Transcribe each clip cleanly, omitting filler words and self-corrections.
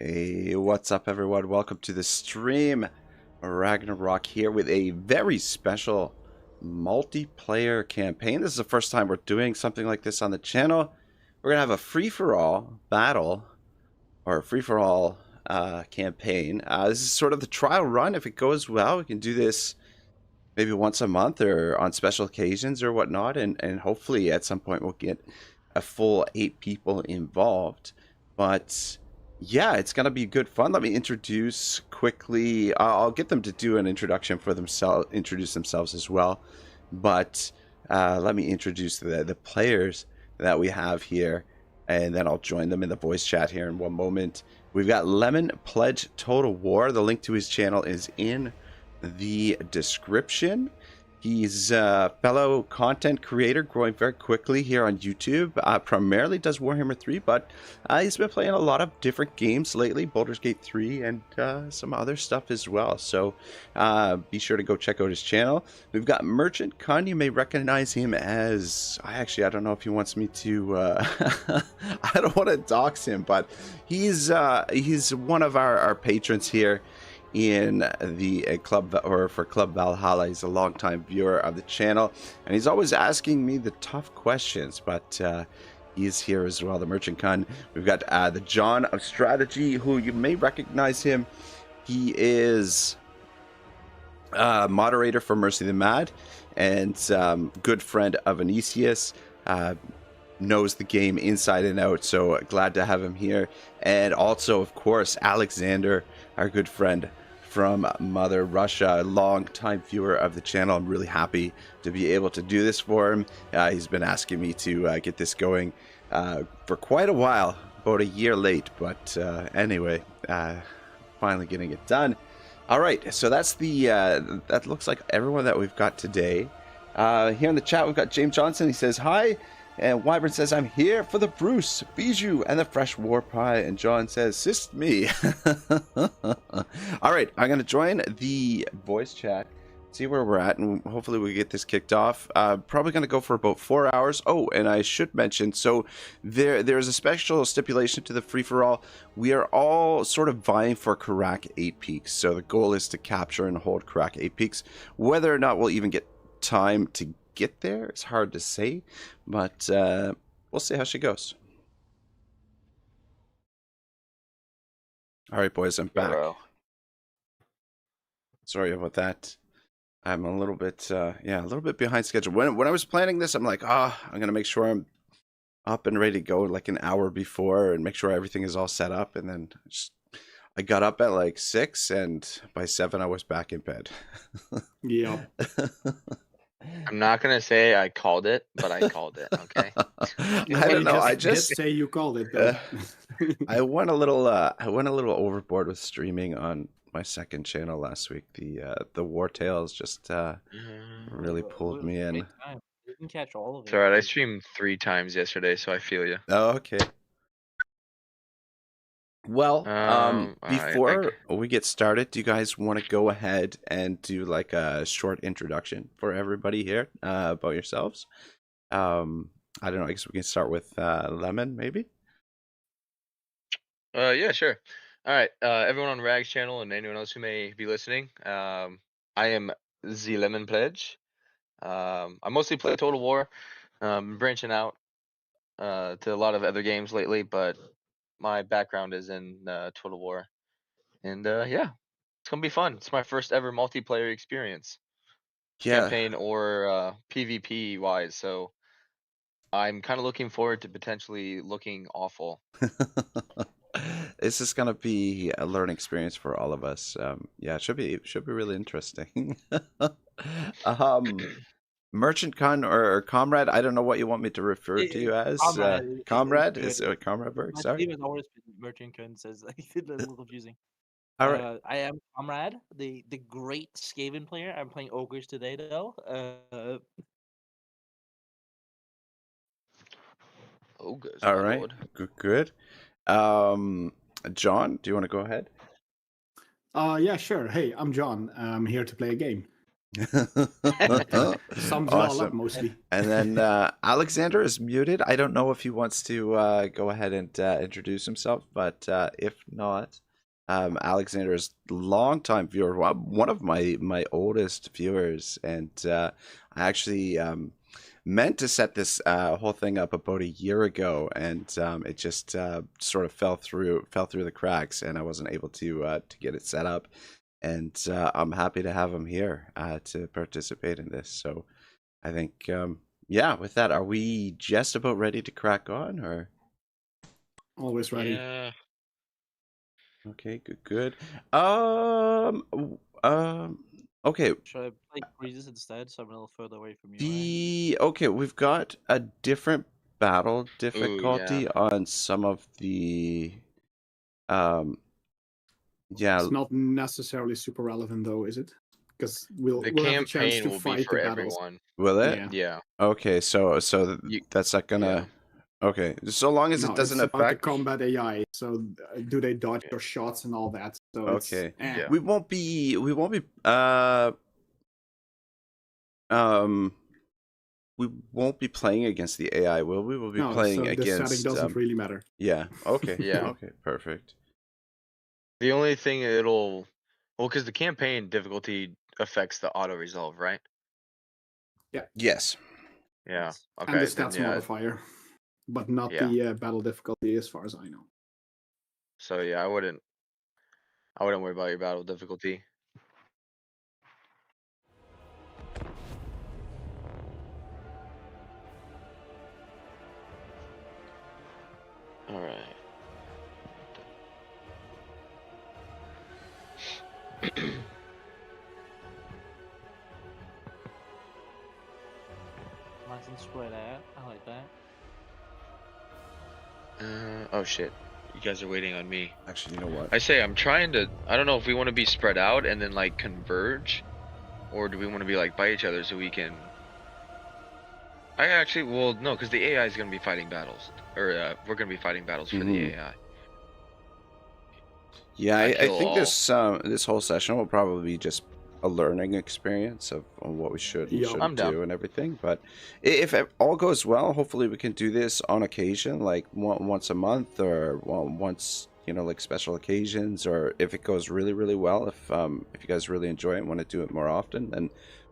Hey, what's up everyone? Welcome to the stream. Ragnarok here with a very special multiplayer campaign. This is the first time we're doing something like this on the channel. We're going to have a free-for-all battle, or a free-for-all campaign. This is sort of the trial run. If it goes well, we can do this maybe once a month or on special occasions or whatnot. And hopefully at some point we'll get a full 8 people involved. But yeah, it's going to be good fun. Let me introduce quickly. I'll get them to do an introduction for themselves, introduce themselves as well. But let me introduce the players that we have here, and then I'll join them in the voice chat here in one moment. We've got Lemon Pledge Total War. The link to his channel is in the description. He's a fellow content creator growing very quickly here on YouTube. Primarily does Warhammer 3, but he's been playing a lot of different games lately, Baldur's Gate 3 and some other stuff as well. So be sure to go check out his channel. We've got Merchant Kun. You may recognize him as, I don't know if he wants me to, I don't want to dox him, but he's one of our patrons here in the club, or for Club Valhalla. He's a longtime viewer of the channel, and he's always asking me the tough questions, but he's here as well, the Merchant Kun. We've got the John of Strategy, who you may recognize him. He is moderator for Mercy the Mad, and good friend of Anicius, knows the game inside and out, so glad to have him here. And also, of course, Alexander, our good friend from Mother Russia, a long-time viewer of the channel. I'm really happy to be able to do this for him. He's been asking me to get this going for quite a while, about a year late, but anyway, finally getting it done. All right, so that's the that looks like everyone that we've got today. Here in the chat, we've got James Johnson. He says hi. And Wyvern says, I'm here for the Bruce, Bijou, and the fresh war pie. And John says, assist me. All right, I'm going to join the voice chat, see where we're at, and hopefully we get this kicked off. Probably going to go for about 4 hours. Oh, and I should mention, so there's a special stipulation to the free-for-all. We are all sort of vying for Karak 8 peaks. So the goal is to capture and hold Karak 8 peaks. Whether or not we'll even get time to get there, it's hard to say, but we'll see how she goes. All right, boys, I'm back. Hello. Sorry about that. I'm a little bit a little bit behind schedule. When I was planning this, I'm like, I'm gonna make sure I'm up and ready to go like an hour before and make sure everything is all set up. And then I got up at like 6, and by 7 I was back in bed. Yeah. I'm not gonna say I called it, but I called it. Okay. I don't know. I just say you called it. Though. I went a little overboard with streaming on my second channel last week. The War Tales just really pulled me in. You can catch all of it. It's alright. I streamed 3 times yesterday, so I feel you. Oh, okay. Well, before we get started, do you guys want to go ahead and do like a short introduction for everybody here about yourselves? I don't know. I guess we can start with Lemon, maybe. Yeah, sure. All right. Everyone on Rag's channel and anyone else who may be listening, I am the Lemon Pledge. I mostly play Total War, branching out to a lot of other games lately, but my background is in Total War, and yeah, it's gonna be fun. It's my first ever multiplayer experience, campaign or PvP wise, so I'm kind of looking forward to potentially looking awful. This is gonna be a learning experience for all of us. Yeah, it should be really interesting. Merchant Kun or Comrade, I don't know what you want me to refer to you as. Comrade is Comrade Berg. Sorry. Steven always Merchant Kun says like it's a little confusing. All right. I am Comrade, the great Skaven player. I'm playing ogres today though. Ogres. All right. Lord. Good. John, do you want to go ahead? Yeah, sure. Hey, I'm John. I'm here to play a game. Sums it all up Awesome. mostly. And then Alexander is muted. I don't know if he wants to go ahead and introduce himself, but if not, Alexander is longtime viewer, one of my oldest viewers, and I actually meant to set this whole thing up about a year ago, and it just sort of fell through the cracks, and I wasn't able to get it set up. And I'm happy to have him here to participate in this. So I think, yeah, with that, are we just about ready to crack on, or? Always ready. Yeah. Okay, good. Okay. Should I play Greases instead, so I'm a little further away from you? Okay, we've got a different battle difficulty yeah. on some of the, yeah, It's not necessarily super relevant though, is it? Because we'll The have a chance campaign to will be fight for the battles. everyone. will it? Yeah. Yeah. Okay, so You- that's not gonna. Okay, so long as No, it doesn't it's about the affect. combat AI. So do they dodge Yeah. your shots and all that? So Okay. It's, eh. Yeah. We won't be we won't be playing against the AI, will we? We'll be No, playing so the against setting doesn't really matter. yeah. Okay. Yeah. Okay, perfect. The only thing it'll, well, because the campaign difficulty affects the auto resolve, right? Yes. Yeah. Yes. Okay. And the then, stats yeah. modifier, but not Yeah. the battle difficulty, as far as I know. So yeah, I wouldn't worry about your battle difficulty. All right. Nice and spread out. I like that. Oh shit. You guys are waiting on me. Actually, you know what? I say I'm trying to. I don't know if we want to be spread out and then like converge, or do we want to be like by each other so we can. I actually, well, no, because the AI is gonna be fighting battles, or we're gonna be fighting battles for the AI. Yeah, I I kill think all. this whole session will probably be just a learning experience of on what we should and Yeah. shouldn't I'm down. do and everything. But if it all goes well, hopefully we can do this on occasion, like once a month or once, like special occasions. Or if it goes really, really well, if you guys really enjoy it and want to do it more often, then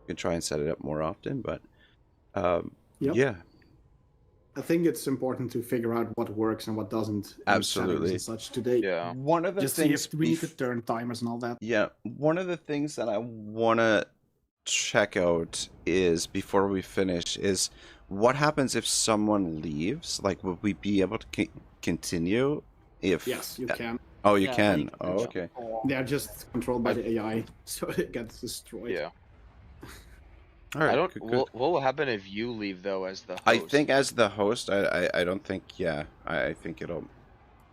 we can try and set it up more often. But Yep. yeah, I think it's important to figure out what works and what doesn't. in Absolutely. settings and such today. Yeah. one of the Just see things if we need to turn timers and all that. Yeah, one of the things that I want to check out is before we finish is what happens if someone leaves? Like, would we be able to continue if? Yes, you can. Oh, you Yeah, can. they Oh, jump okay. forward. They're just controlled by the AI, so it gets destroyed. Yeah. All right. I don't. good, good. What will happen if you leave though as the host? I think as the host, I don't think. Yeah, I think it'll.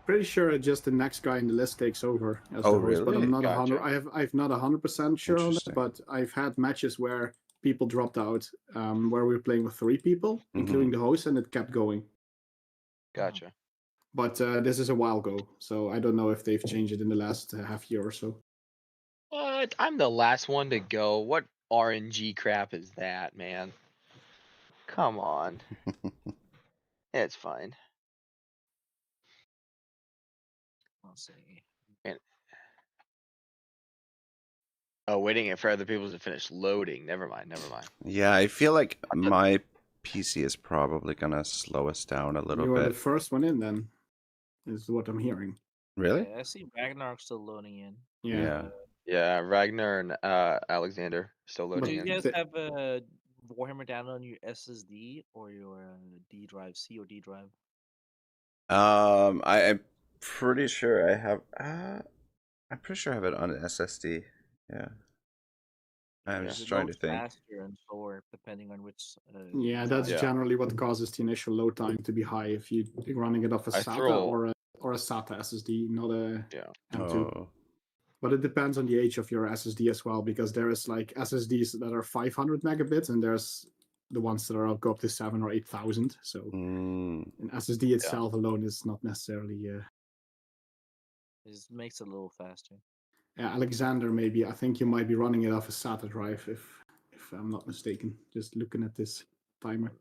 Pretty sure just the next guy in the list takes over as Oh, the host, but really? I'm not Gotcha. 100. I've not 100% sure on Interesting. that, but I've had matches where people dropped out, where we were playing with 3 people, including the host, and it kept going. Gotcha. But this is a while ago, so I don't know if they've changed it in the last half year or so. What? I'm the last one to go. What RNG crap is that, man? Come on. It's fine. Let's see. Oh, waiting for other people to finish loading. Never mind. Never mind. Yeah, I feel like my PC is probably gonna slow us down a little You were the bit. first one in, then, is what I'm hearing. Really? Yeah, I see Ragnarok still loading in. Yeah. Yeah, Ragnar and Alexander still Do loading you in. guys The- have a Warhammer download on your SSD or your D drive, C or D drive? I'm pretty sure I have. I'm pretty sure I have it on an SSD. Yeah. I'm Yeah. just It trying to loads think. faster and slower depending on which. Yeah, that's Yeah. generally what causes the initial load time to be high if you're running it off a I SATA throw- or a SATA SSD, not a Yeah. M2. Oh. But it depends on the age of your SSD as well, because there is like SSDs that are 500 megabits, and there's the ones that are go up to 7 or 8,000. So Mm. an SSD itself alone is not necessarily. It just makes it a little faster. Alexander, maybe I think you might be running it off a SATA drive if if I'm not mistaken. Just looking at this timer.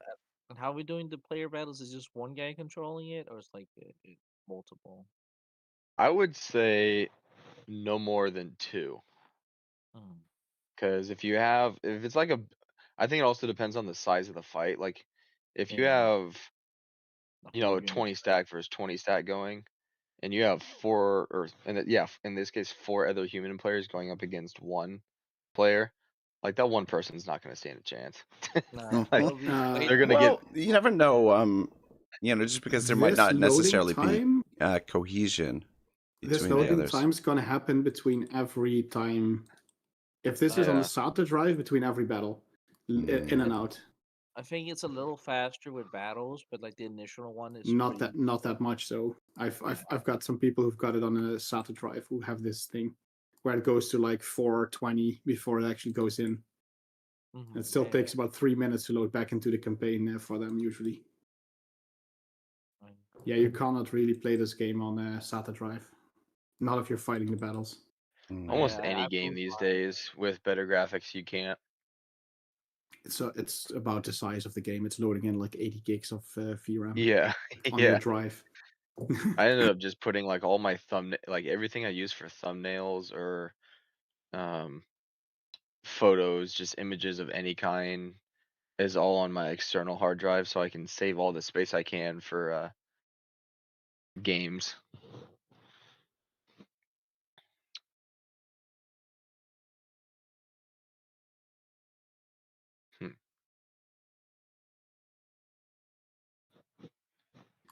And how are we doing the player battles? Is just one guy controlling it, or it's like multiple? I would say no more than 2. Hmm. Because if it's like I think it also depends on the size of the fight. Like, if you Yeah. have, A you whole know, a unit. 20 stack versus 20 stack going, and you have in this case, 4 other human players going up against 1 player, like that one person's not going to stand a chance. Nah, Like, well, we they're gonna Well, you never know. Just because there might This not loading necessarily time, be cohesion this between the loading others. time's gonna happen between every time. If this is on the Yeah. SATA drive, between every battle, in and out. I think it's a little faster with battles, but like the initial one is Not pretty... that much. So I've got some people who've got it on a SATA drive who have this thing where it goes to like 420 before it actually goes in. It still takes about 3 minutes to load back into the campaign for them usually. Yeah, you cannot really play this game on a SATA drive. Not if you're fighting the battles. Almost Yeah, any I game proved these mine. days with better graphics, you can't. It's about the size of the game. It's loading in like 80 gigs of VRAM Yeah. on your Yeah. drive. I ended up just putting like all my like everything I use for thumbnails or photos, just images of any kind, is all on my external hard drive, so I can save all the space I can for games.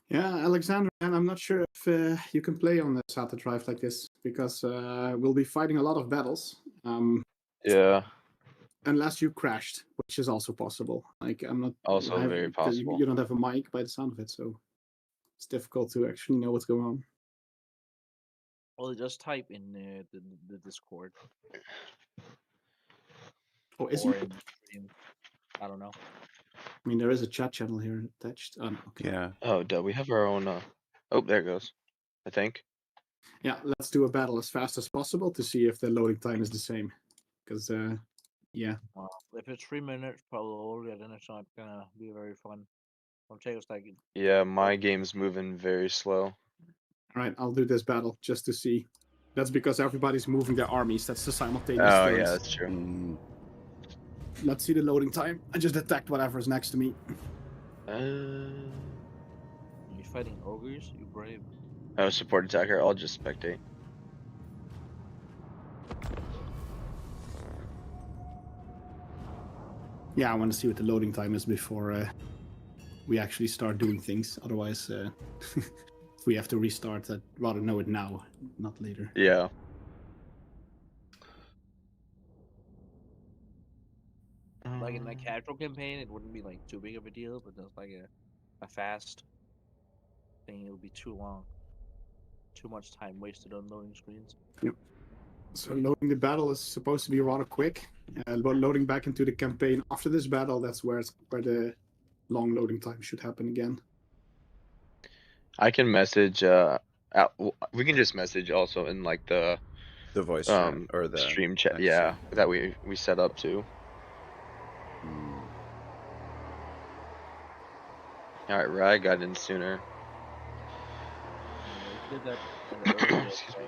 Yeah, Alexander, and I'm not sure if you can play on the SATA drive like this because we'll be fighting a lot of battles. Yeah. Unless you crashed, which is also possible. Like I'm not Also very possible. You don't have a mic by the sound of it, so it's difficult to actually know what's going on. Well, just type in the Discord. Oh, is or he? in stream. I don't know. I mean, there is a chat channel here attached. Oh, no, okay. Yeah. Oh, duh, we have our own. Oh, there it goes. I think. Yeah, let's do a battle as fast as possible to see if the loading time is the same. Because, yeah. Well, if it's 3 minutes, probably, then it's not gonna be very fun. I'll take us like... Yeah, my game's moving very slow. All right, I'll do this battle just to see. That's because everybody's moving their armies. That's the simultaneous Oh turns. yeah, that's true. Let's see the loading time. I just attacked whatever's next to me. You're fighting ogres? You brave. Oh, support attacker. I'll just spectate. Yeah, I want to see what the loading time is before we actually start doing things. Otherwise, if we have to restart, I'd rather know it now, not later. Yeah. Like in a casual campaign, it wouldn't be like too big of a deal, but there's like a fast thing, it'll be too long. Too much time wasted on loading screens. Yep. So loading the battle is supposed to be rather quick. But loading back into the campaign after this battle, that's where the long loading time should happen again. I can message. We can just message also in like the voice chat or the stream chat. Yeah, that we set up too. All right, Rag got in sooner. Did that in the early Excuse me.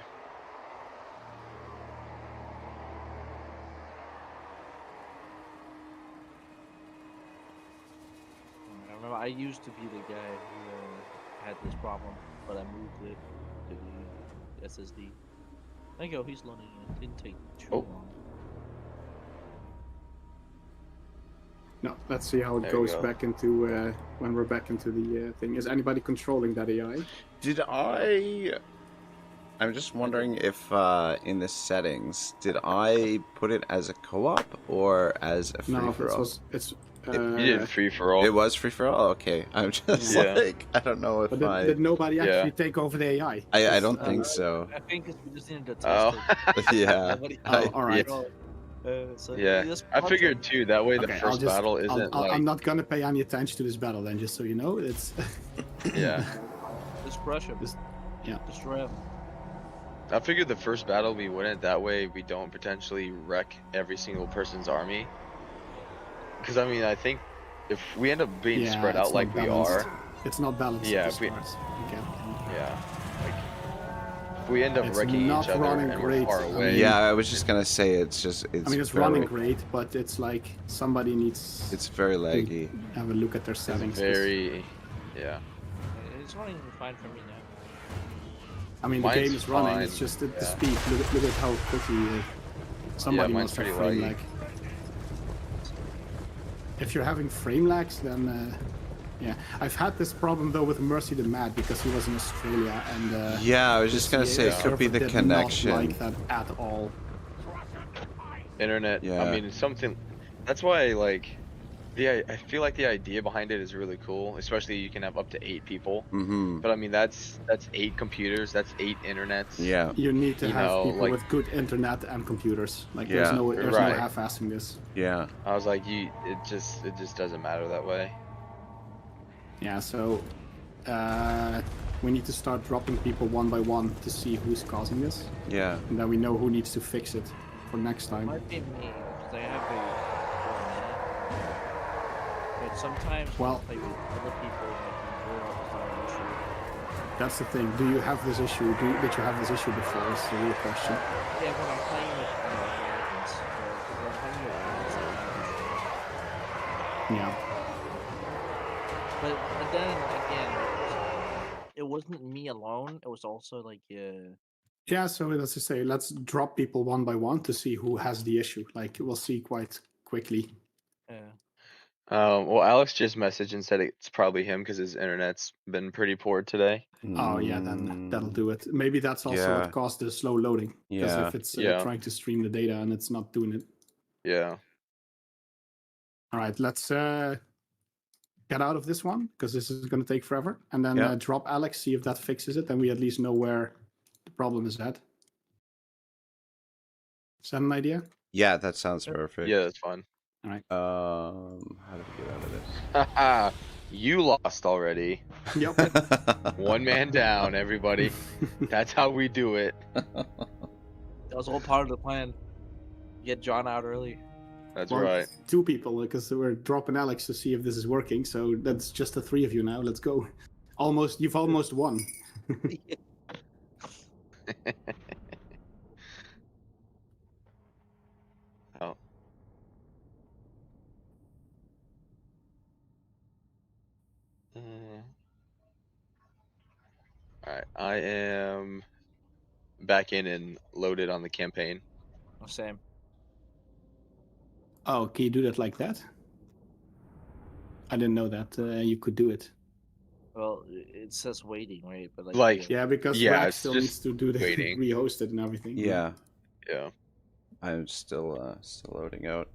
I remember I used to be the guy who had this problem, but I moved it to the SSD. There you go, he's loading in. It didn't take too long. No, let's see how it goes back into when we're back into the thing. Is anybody controlling that AI? Did I'm just wondering if in the settings, did I put it as a co-op or as a free-for-all? You did free-for-all. It was free-for-all? Okay. I'm just like, I don't know if did nobody actually take over the AI? I don't think so. I think we just needed to test it. Yeah. All right. Yeah, I figured too. That way, the first battle isn't like. I'm not gonna pay any attention to this battle then, just so you know. It's. Yeah. Just crush him. Destroy him. I figured the first battle we wouldn't. That way, we don't potentially wreck every single person's army. because I mean, I think if we end up being Yeah, spread it's out like not we balanced. are, It's not balanced Yeah, at the if we- start. yeah, like if we end up It's wrecking not each other running and great. we're far I mean- away, Yeah, I was just gonna say it's I mean, it's very, running great, but it's like somebody needs It's very laggy. to have a look at their it's settings. 'cause, very, yeah. It's running fine for me now. I mean, the Mine's game is running. fine, It's just the yeah. speed. Look at how quickly somebody mine's must have pretty frame laggy. lag. If you're having frame lags, then yeah. I've had this problem though with Mercy the Mad because he was in Australia and Yeah, I was just gonna say it could be the connection. Not like that at all. Internet. Yeah. I mean, it's something. That's why, like, I feel like the idea behind it is really cool. Especially you can have up to 8 people. Mm-hmm. But I mean, that's 8 computers. That's 8 internets. Yeah. You need to You have know, people like- with good internet and computers. Like Yeah. there's Right. no half-assing this. Yeah. I was like, it just doesn't matter that way. Yeah, so we need to start dropping people one by one to see who's causing this, Yeah. and then we know who needs to fix it for next It time. might be me because I have a but sometimes when Well- I play with other people, like Europe, it's not an issue. That's the thing. Do you have this issue? Did you have this issue before? Is the real question. Yeah, when I'm playing with Americans, when I'm playing with Americans, I don't have an issue. Yeah. But then again, it wasn't me alone. It was also like Yeah, so let's just say let's drop people one by one to see who has the issue. Like we'll see quite quickly. Well, Alex just messaged and said it's probably him because his internet's been pretty poor today. Oh yeah, then that'll do it. Maybe that's also Yeah. what caused the slow loading. Because Yeah. if it's Yeah. trying to stream the data and it's not doing it. Yeah. All right, let's get out of this one because this is going to take forever, and then Yeah. drop Alex, see if that fixes it, and we at least know where the problem is at. Is that an idea? Yeah, that sounds perfect. Yeah, that's fine. How do we get out of this? Haha, you lost already. Yep. One man down, everybody. That's how we do it. that was all part of the plan. Get John out early. That's Well, right. 2 people because we're dropping Alex to see if this is working. So that's just the 3 of you now. Let's go. You've almost won. Oh. Alright, I am back in and loaded on the campaign. Oh, same. Oh, can you do that like that? I didn't know that you could do it. Well, it says waiting, right? But Like- Yeah, because Yeah, Rack it's still just needs to do the waiting. rehost it and everything. Yeah. Yeah. I'm still loading out.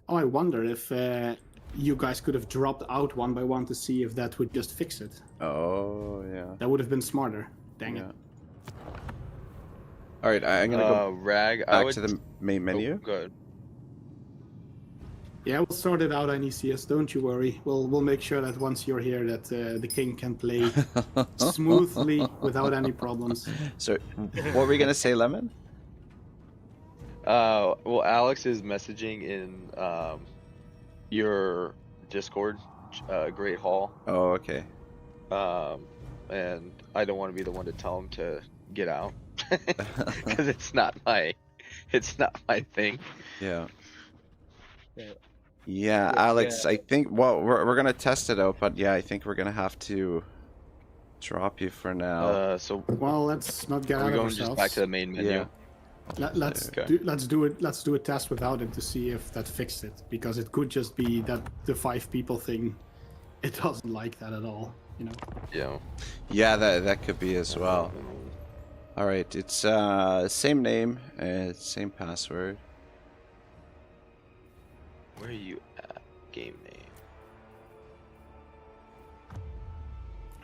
Oh, I wonder if you guys could have dropped out one by one to see if that would just fix it. Oh yeah. That would have been smarter. Dang Yeah. it. All right, I'm gonna go Rag, I back would... to the main menu. Oh, good. Yeah, we'll sort it out, NECS. Don't you worry. We'll make sure that once you're here, that the king can play smoothly without any problems. So, what were we gonna say, Lemon? Well, Alex is messaging in your Discord, Great Hall. Oh, okay. And I don't want to be the one to tell him to get out because it's not my thing. Yeah. Yeah. Yeah, Alex, I think, well, we're gonna test it out, but yeah, I think we're gonna have to drop you for now. So Well, let's not get are out we of going ourselves. just back to the main menu? Yeah. Let's Okay. let's do a test without it to see if that fixed it, because it could just be that the 5 people thing, it doesn't like that at all, you know. Yeah. Yeah, that could be as well. All right, it's same name and same password. Where are you at? Game name.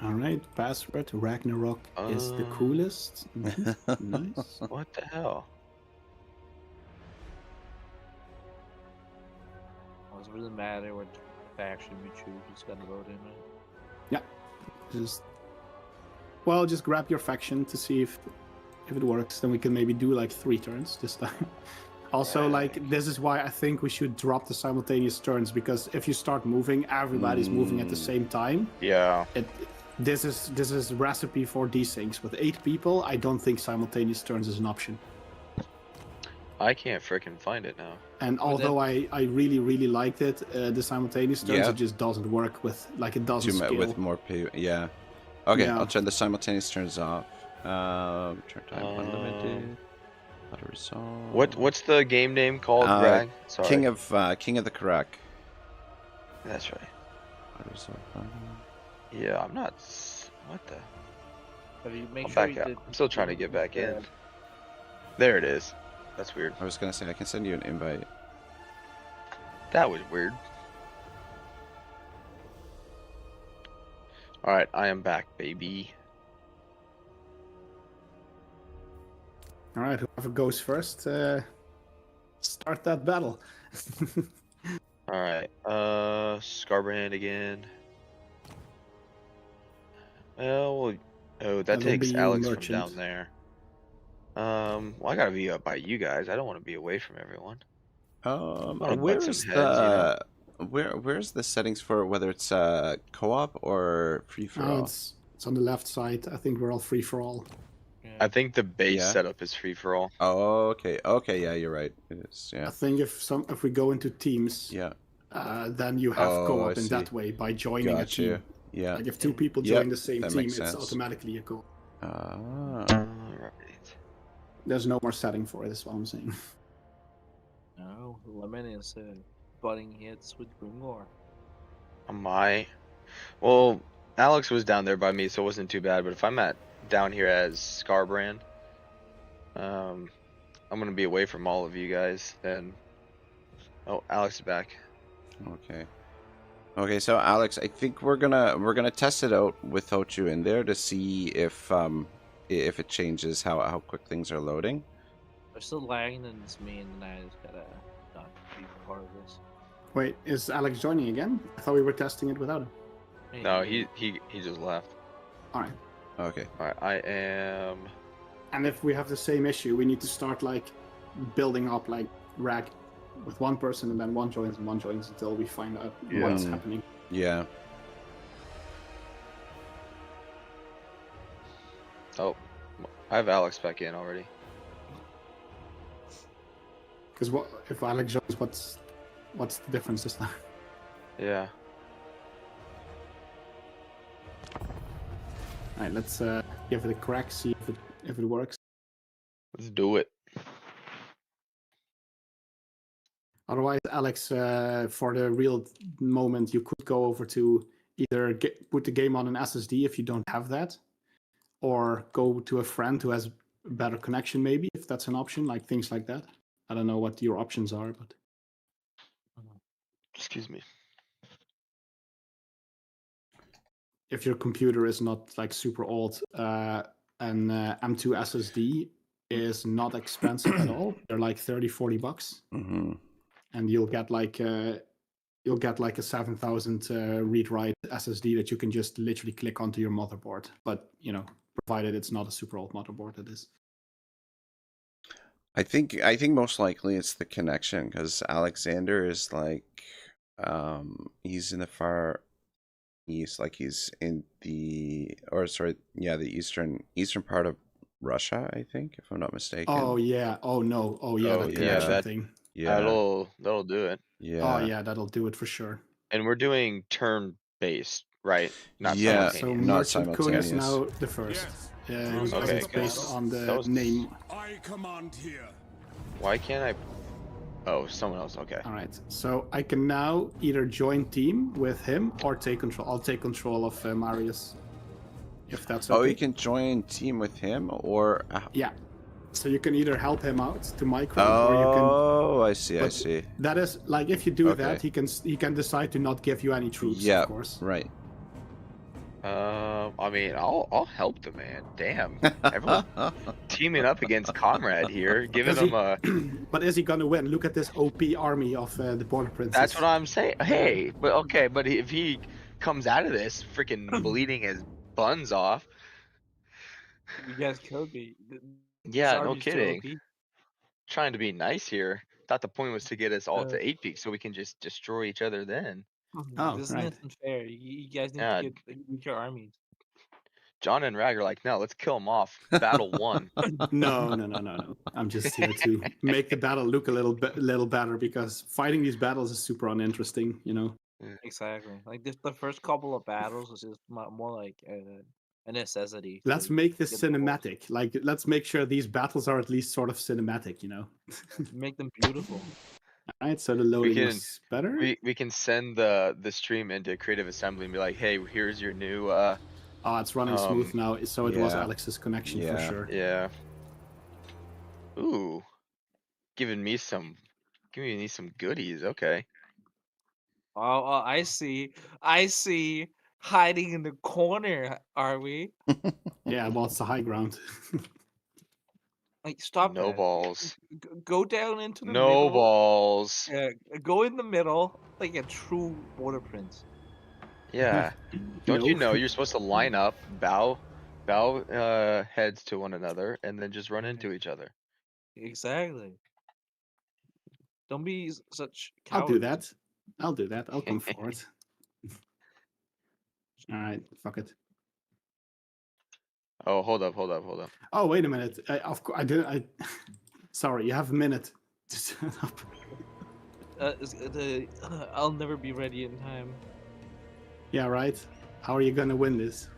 All right, password Ragnarok is the coolest. Nice. What the hell? Does it really matter what faction we choose? Just gotta vote in it. Just just grab your faction to see if it works. Then we can maybe do like 3 turns this time. Also, like, this is why I think we should drop the simultaneous turns, because if you start moving, everybody's moving at the same time. Yeah. This is recipe for desyncs. With 8 people, I don't think simultaneous turns is an option. I can't frickin' find it now. And although I really, really liked it, the simultaneous turns, Yeah. it just doesn't work with, like, it doesn't scale. With more people, yeah. Okay, Yeah. I'll turn the simultaneous turns off. Turn time unlimited. How to resolve. What's the game name called, Greg? Sorry. King of the Karak. That's right. How to resolve button. Yeah, I'm not. What the? Have you make I'm sure back you out. did I'm still trying to get back in. There it is. That's weird. I was gonna say I can send you an invite. That was weird. All right, I am back, baby. All right, whoever goes first, start that battle. All right, Scarbrand again. Well, oh, that That'll takes be you, Alex from merchant. down there. Well, I gotta be up by you guys. I don't want to be away from everyone. wanna butt Where's some heads, you know? where's the settings for whether it's co-op or free for all? It's on the left side. I think we're all free for all. I think the base Yeah. setup is free for all. Oh, okay. Okay, yeah, you're right. It is. I Yeah. think if we go into teams, Yeah. then you have Oh, I co-op in see. that way by joining a Got team. you. Yeah. Like if 2 people Yep, join the same that team, makes it's sense. automatically a co-op. Ah. Alright. There's no more setting for it, is what I'm saying. No, Lemon is butting hits with Grimgor. Am I? Well, Alex was down there by me, so it wasn't too bad. But if I'm down here as Scarbrand, I'm gonna be away from all of you guys. Then, oh, Alex is back. Okay. Okay, so Alex, I think we're gonna test it out without you in there to see if it changes how quick things are loading. They're still lagging, and it's me and I just gotta not be part of this. Wait, is Alex joining again? I thought we were testing it without him. Hey, No, he just left. All right. Okay. All right, I am. And if we have the same issue, we need to start like building up like rag with one person, and then one joins and one joins until we find out what's Yeah. happening. Yeah. Oh, I have Alex back in already. Because what if Alex joins? What's the difference this time? Yeah. All right, let's give it a crack, see if it works. Let's do it. Otherwise, Alex, for the real moment, you could go over to either put the game on an SSD if you don't have that, or go to a friend who has a better connection, maybe, if that's an option, like things like that. I don't know what your options are, but Excuse me. if your computer is not like super old, an M2 SSD is not expensive at all. They're like $30-40. Mm-hmm. And you'll get like a 7,000 read-write SSD that you can just literally click onto your motherboard. But provided it's not a super old motherboard, it is. I think most likely it's the connection because Alexander is like, he's in the far east, like he's in the eastern part of Russia, I think, if I'm not mistaken. Oh yeah. Oh no. Oh yeah. Oh, that yeah, connection that- thing. Yeah. That'll do it. Yeah. Oh yeah, that'll do it for sure. And we're doing turn-based, right? Not Yeah, So simultaneous. not Merchant Kun is simultaneous. now the first. Yeah, because Okay, it's based good. on the That was- name. I command here. Why can't I? Oh, someone else. Okay. All right. So I can now either join team with him or take control. I'll take control of Marius, if that's okay. Oh, you can join team with him, or Yeah. So you can either help him out to micro, or you can. oh, I see. but That is like if you do that, he can decide to not give you any troops. Yeah, Of course. right. I mean, I'll help the man. Damn, everyone teaming up against Comrade here, giving Is he- him a. But is he gonna win? Look at this OP army of the border princes. That's what I'm saying. Hey, but okay, but if he comes out of this freaking bleeding his buns off, You guys killed me. yeah, no kidding. trying to be nice here. Thought the point was to get us all to 8 peaks so we can just destroy each other then. Oh, This right. isn't fair. You guys need Yeah. to get weaker armies. John and Rag are like, no, let's kill them off. Battle 1. No. I'm just here to make the battle look a little better because fighting these battles is super uninteresting, you know. Exactly. Like the first couple of battles is just more like a necessity. Let's to make this get the whole- cinematic. Like, let's make sure these battles are at least sort of cinematic, you know. Make them beautiful. All right, so the loading can- was better. We can send the stream into Creative Assembly and be like, hey, here's your new Oh, it's running smooth now, so it was yeah. Alex's connection for Yeah. sure. yeah. Ooh. Giving me some goodies, okay. Oh, I see. I see. Hiding in the corner, are we? Yeah, well, it's the high ground. Like, stop No that. balls. Go down into the No middle. balls. Go in the middle like a true water prince. Yeah. Don't you No. know you're supposed to line up, bow heads to one another, and then just run into each other? Exactly. Don't be such I'll cowards. do that. I'll come forward. All right, fuck it. Oh, hold up. Oh, wait a minute. Of course, I didn't. Sorry, you have a minute to set up. I'll never be ready in time. Yeah, right. How are you gonna win this?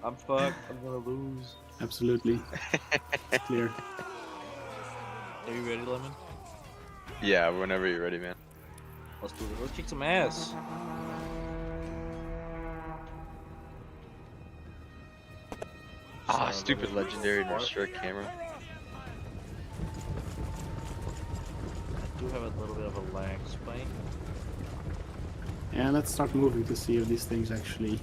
I'm fucked. I'm gonna lose. Absolutely. It's clear. Are you ready, Lemon? Yeah, whenever you're ready, man. Let's do it. Let's kick some ass. Ah, stupid legendary and restrict camera. I do have a little bit of a lag spike. Yeah, let's start moving to see if these things actually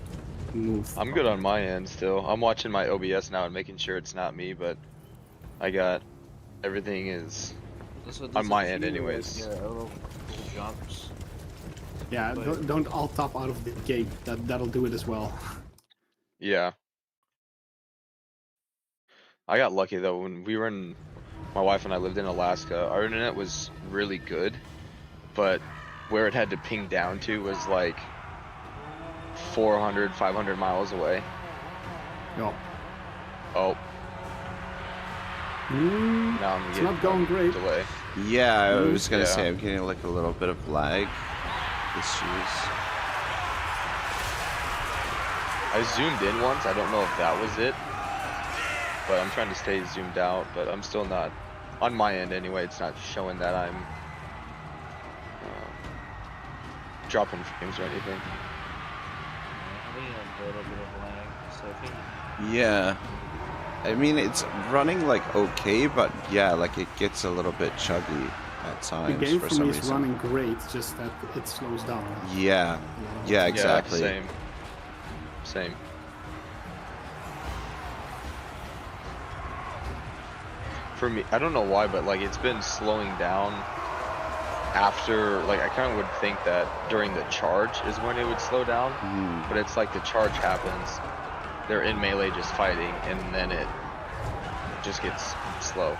move. I'm good on my end still. I'm watching my OBS now and making sure it's not me, but I got everything is on my end anyways. Yeah, little jumps. Yeah, don't alt top out of the game. That'll do it as well. Yeah. I got lucky though when my wife and I lived in Alaska. Our internet was really good, but where it had to ping down to was like 400, 500 miles away. Yo. Oh, now I'm It's getting not going great. delay. Yeah, I was gonna Yeah. say I'm getting like a little bit of lag issues. I zoomed in once. I don't know if that was it, but I'm trying to stay zoomed out. But I'm still not on my end anyway. It's not showing that I'm dropping frames or anything. Having a little bit of lag, so I think Yeah. I mean, it's running like okay, but yeah, like it gets a little bit chuggy at The times game for for some me is reason. running great, just that it slows down. Yeah. Yeah, exactly. Yeah, same. For me, I don't know why, but like it's been slowing down after, like I kind of would think that during the charge is when it would slow down, Mhm. but it's like the charge happens, they're in melee just fighting, and then it just gets slow.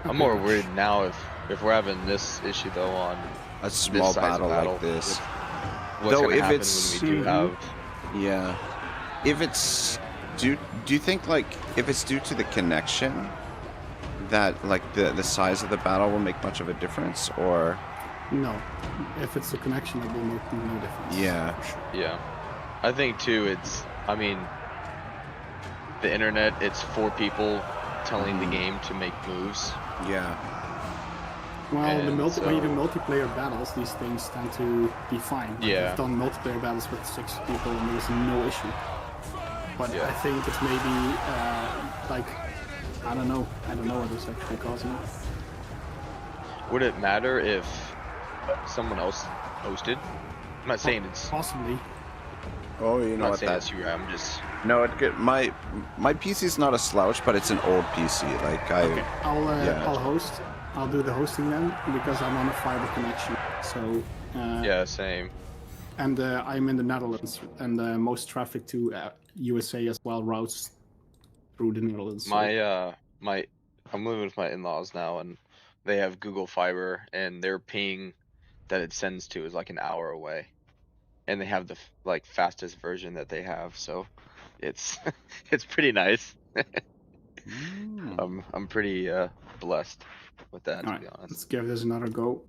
I'm more worried now if we're having this issue though on A small size of battle battle like this. with what's Though gonna if happen it's when we do have. Yeah. If it's do you think like if it's due to the connection that like the size of the battle will make much of a difference, or No, if it's a connection, it will make no difference. Yeah. for sure. Yeah, I think too. I mean, the internet. It's for people telling the game to make moves. yeah. Well, And when you do so- multiplayer battles, these things tend to be fine. Like, Yeah. I've done multiplayer battles with 6 people and there was no issue. But Yeah. I think it's maybe like I don't know what is actually causing it. Would it matter if someone else hosted? I'm not saying it's. Possibly. Oh, you I'm know not what saying that? that's you. I'm just. No, it get my PC's not a slouch, but it's an old PC. Like Okay, yeah. I'll host. I'll do the hosting then because I'm on a fiber connection. So Yeah, same. and I'm in the Netherlands, and most traffic to USA as well routes through the Netherlands. So. I'm living with my in-laws now, and they have Google Fiber, and their ping that it sends to is like an hour away, and they have the like fastest version that they have, so it's it's pretty nice. I'm pretty blessed with that, to be honest. Let's give this another go.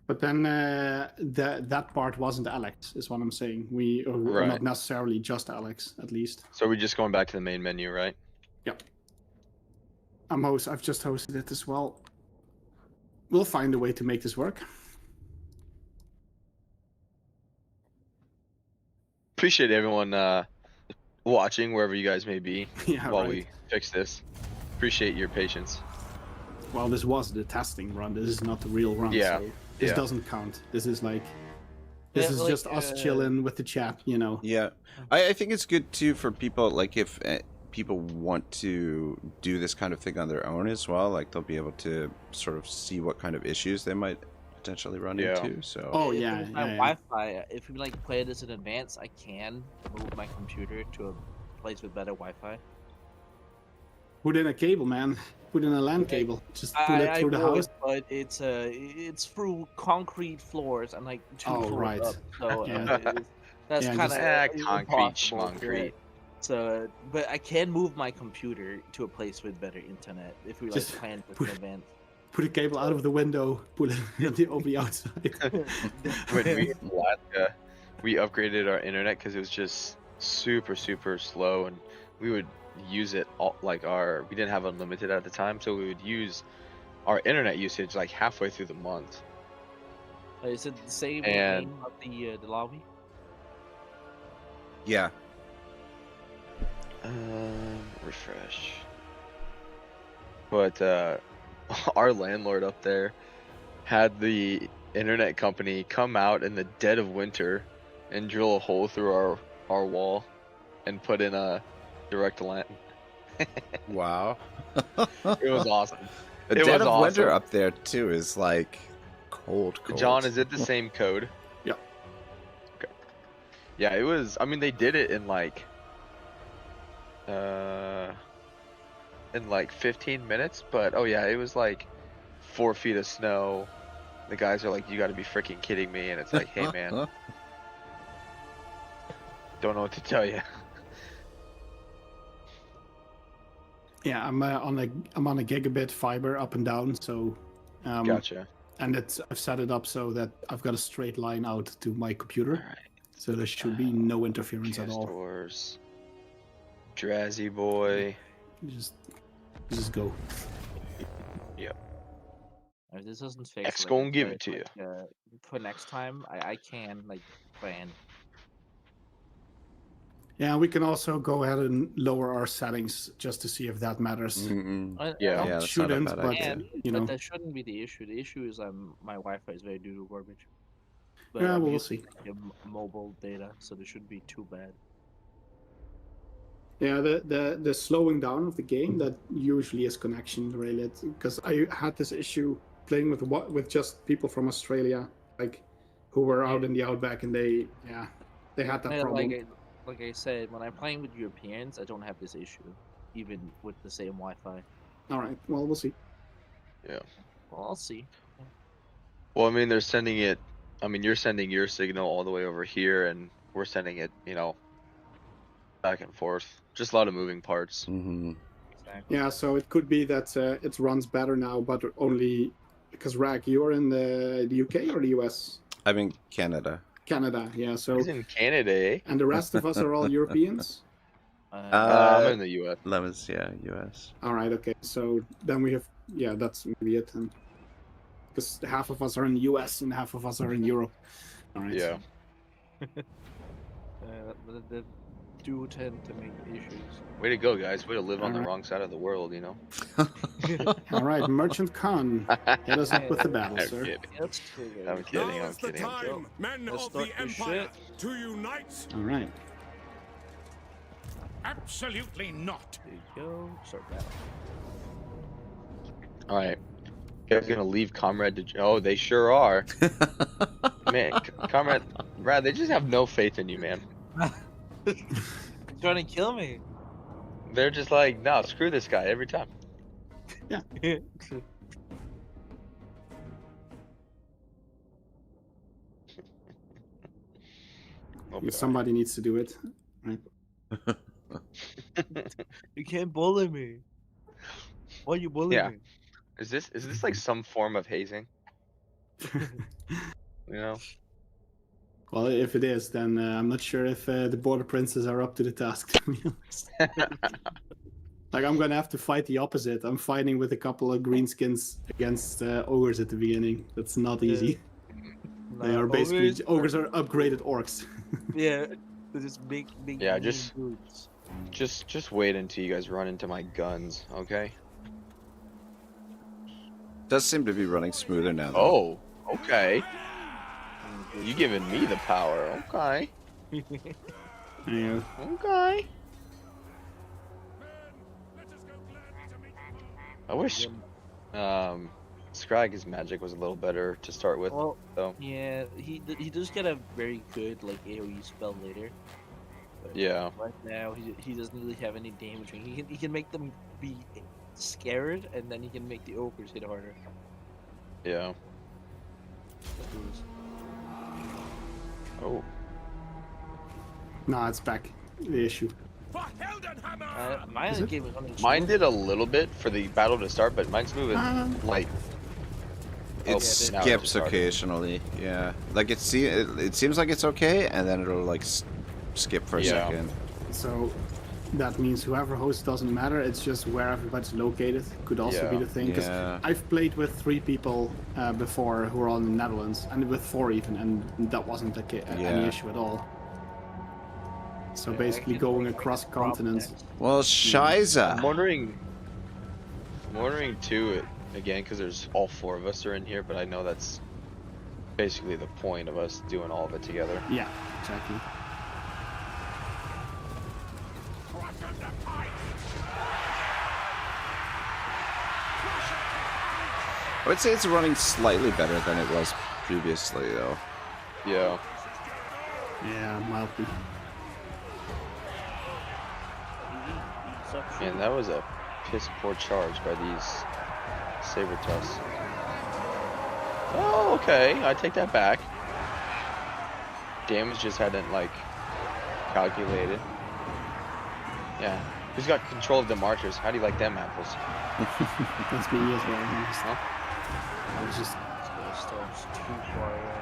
But then that part wasn't Alex, is what I'm saying. Or not necessarily just Alex, at least. So we're just going back to the main menu, right? Yep. I've just hosted it as well. We'll find a way to make this work. Appreciate everyone watching wherever you guys may be while we fix this. Appreciate your patience. Well, this was the testing run. This is not the real run. Yeah. So this doesn't count. This is just us chilling with the chat, you know. Yeah, I think it's good too for people, like if people want to do this kind of thing on their own as well, like they'll be able to sort of see what kind of issues they might potentially run into. So Wi-Fi, if we like play this in advance, I can move my computer to a place with better Wi-Fi. Put in a cable, man. Put in a LAN cable. Just pull it through the house. But it's through concrete floors and like 2 floors up. So that's kind of concrete. So, but I can move my computer to a place with better internet if we like plan for an event. Put a cable out of the window. Put it on the outside. When we in Alaska, we upgraded our internet because it was just super slow, and we would use it all, like we didn't have unlimited at the time, so we would use our internet usage like halfway through the month. Is it the same name of the lobby? Yeah. Refresh. But our landlord up there had the internet company come out in the dead of winter and drill a hole through our wall and put in a direct LAN. Wow. It was awesome. The dead of winter up there too is like cold. John, is it the same code? Yeah. Okay. Yeah, it was. I mean, they did it in like 15 minutes, but oh yeah, it was like 4 feet of snow. The guys are like, "You got to be freaking kidding me!" And it's like, "Hey man, don't know what to tell you." Yeah, I'm on a gigabit fiber up and down, so gotcha. And I've set it up so that I've got a straight line out to my computer, so there should be no interference at all. Doors. Drazzy boy. Just go. Yep. If this doesn't fix, X gonna give it to you. For next time, I can like plan. Yeah, we can also go ahead and lower our settings just to see if that matters. Yeah, that's shouldn't, not a bad idea. But but that shouldn't be the issue. The issue is my Wi-Fi is very due to garbage. But yeah, we'll see. Mobile data, so this shouldn't be too bad. Yeah, the slowing down of the game, that usually is connection related, because I had this issue playing with just people from Australia, like who were out in the outback, and they had that problem. Like I said, when I'm playing with Europeans, I don't have this issue, even with the same Wi-Fi. All right, well, we'll see. Yeah. Well, I'll see. Well, I mean, they're sending it. I mean, you're sending your signal all the way over here, and we're sending it, back and forth. Just a lot of moving parts. Mm-hmm. Exactly. Yeah, so it could be that it runs better now, but only because Rag, you're in the UK or the US? I'm in Canada. Canada, yeah. So he's in Canada, eh? And the rest of us are all Europeans? I'm in the US. Lemons, yeah, US. All right, okay. So then we have, that's maybe it. Because half of us are in the US and half of us are in Europe. All right. Yeah. They do tend to make issues. Way to go, guys. Way to live on the wrong side of the world, All right, Merchant Khan, hit us up with the battle, sir. I'm kidding. Now's the time, men of the Empire, to unite. All right. Absolutely not. There you go. Start battle. All right. You guys gonna leave Comrade to... Oh, they sure are. Man, Comrade... Brad, they just have no faith in you, man. Trying to kill me. They're just like, no, screw this guy every time. Somebody needs to do it, right? You can't bully me. Why you bully Yeah. me? Is this like some form of hazing? You know? Well, if it is, then I'm not sure if the border princes are up to the task, to be honest. Like, I'm gonna have to fight the opposite. I'm fighting with a couple of greenskins against ogres at the beginning. That's not easy. They are basically ogres are upgraded orcs. Yeah, they're just big Yeah, mean dudes. just wait until you guys run into my guns, okay? Does seem to be running smoother now, though. Oh, okay. You giving me the power, okay? Yeah. Okay. I wish Scrag's magic was a little better to start with. Well, though. yeah, he does get a very good like AOE spell later. But Yeah. right now, he doesn't really have any damage. He can make them be scared, and then he can make the ogres hit harder. Yeah. Oh. Nah, it's back. The issue. Mine did a little bit for the battle to start, but mine's moving light. It skips occasionally, yeah. Like it seems like it's okay, and then it'll like skip for a second. So that means whoever hosts doesn't matter. It's just where everybody's located could also be the thing. Because I've played with 3 people before who are all in the Netherlands, and with 4 even, and that wasn't any issue at all. So basically going across continents. Well, Shiza. I'm wondering too, again, because there's all 4 of us are in here, but I know that's basically the point of us doing all of it together. Yeah, exactly. I would say it's running slightly better than it was previously, though. Yeah. Yeah, mildly. Man, that was a piss poor charge by these saber-tusts. Oh, okay. I take that back. Damage just hadn't, like, calculated. Yeah. Who's got control of the marchers? How do you like them apples? That's me as well. Huh? I was just... too far away.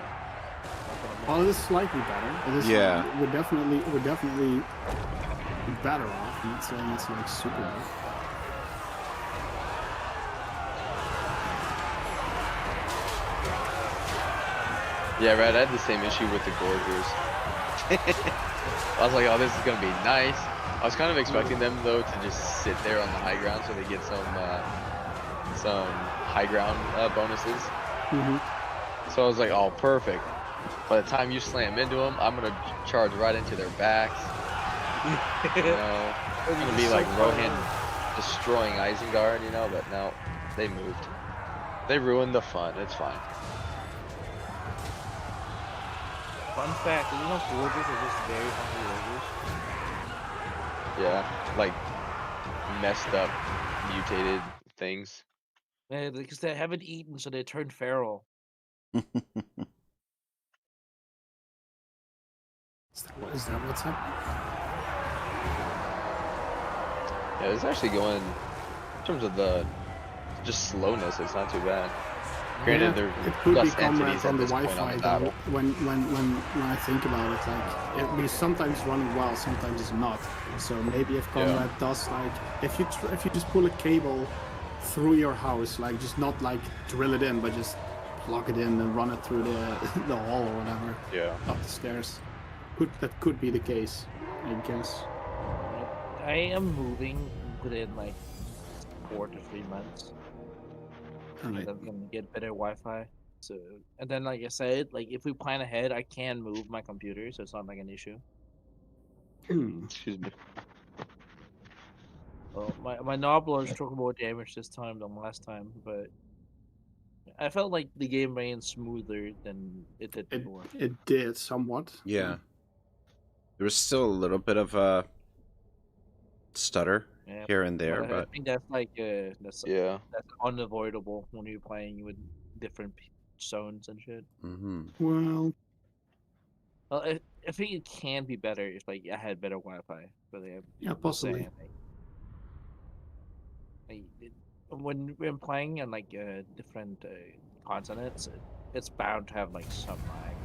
Well, it is slightly better. It is we're definitely better off. I'm not saying it's like super bad. Yeah, right. I had the same issue with the gorgers. I was like, oh, this is gonna be nice. I was kind of expecting them though to just sit there on the high ground so they get some high ground bonuses. So I was like, oh, perfect. By the time you slam into them, I'm gonna charge right into their backs. You know, it's gonna be like Rohan destroying Isengard, you know, but no, they moved. They ruined the fun. It's fine. Fun fact, you know, gorgers are just very hungry ogres. Yeah, like messed up, mutated things. Yeah, because they haven't eaten, so they turn feral. Is that what's happening? Yeah, it's actually going, in terms of the just slowness, it's not too bad. Granted, there's less entities at this point on the battle. When I think about it, like it be sometimes running well, sometimes it's not. So maybe if Comrade does like if you just pull a cable through your house, like just not like drill it in, but just plug it in and run it through the hall or whatever. Yeah. Up the stairs. That could be the case, I guess. I am moving within like 4 to 3 months. Right. I'm gonna get better Wi-Fi. So, and then like I said, like if we plan ahead, I can move my computer, so it's not like an issue. Excuse me. Well, my Nobblers took more damage this time than last time, but I felt like the game ran smoother than it did before. It did somewhat. Yeah. There was still a little bit of a stutter Yeah, here and there, I but think that's like that's Yeah. unavoidable when you're playing with different zones and shit. Well, Well, I think it can be better if like I had better Wi-Fi. But yeah, I'm possibly. saying, when playing on like different continents, it's bound to have like some lag.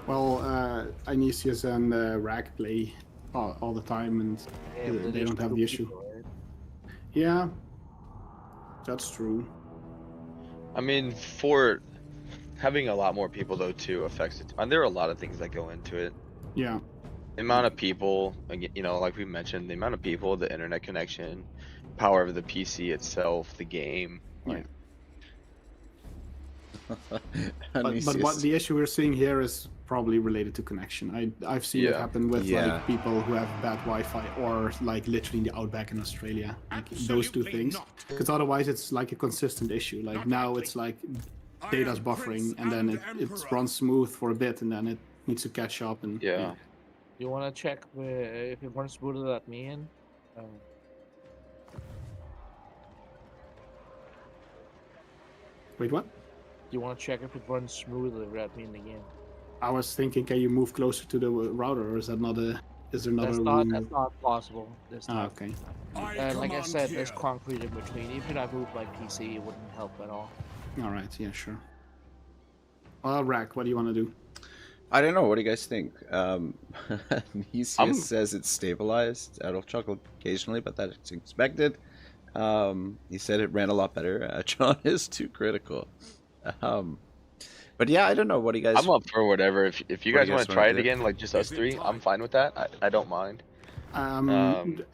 Well, Anisius and Rag play all the time, and Yeah, but they there's don't have two the issue. people, right? Yeah, that's true. I mean, for having a lot more people though too affects it. And there are a lot of things that go into it. Yeah. The amount of people, you know, like we mentioned, the amount of people, the internet connection, power of the PC itself, the game. Like, But what the issue we're seeing here is probably related to connection. I've seen it happen with like people who have bad Wi-Fi or like literally in the outback in Australia, like those two things. Because otherwise it's like a consistent issue. Like now it's like data's buffering and then it runs smooth for a bit and then it needs to catch up and You want to check if it runs smoother let me in? Wait, what? You want to check if it runs smoother let me in again? I was thinking, can you move closer to the router, or is that not a? Is there not that's a not, room? That's not possible this time. Okay. Like I said, there's concrete in between. Even if I move my PC, it wouldn't help at all. All right. Yeah. Sure. Well, Rack, what do you want to do? I don't know. What do you guys think? Nesius says it's stabilized. It'll chuckle occasionally, but that's expected. He said it ran a lot better. John is too critical. But yeah, I don't know. What do you guys? I'm up for whatever. If you guys want to try it again, like just us three, I'm fine with that. I don't mind.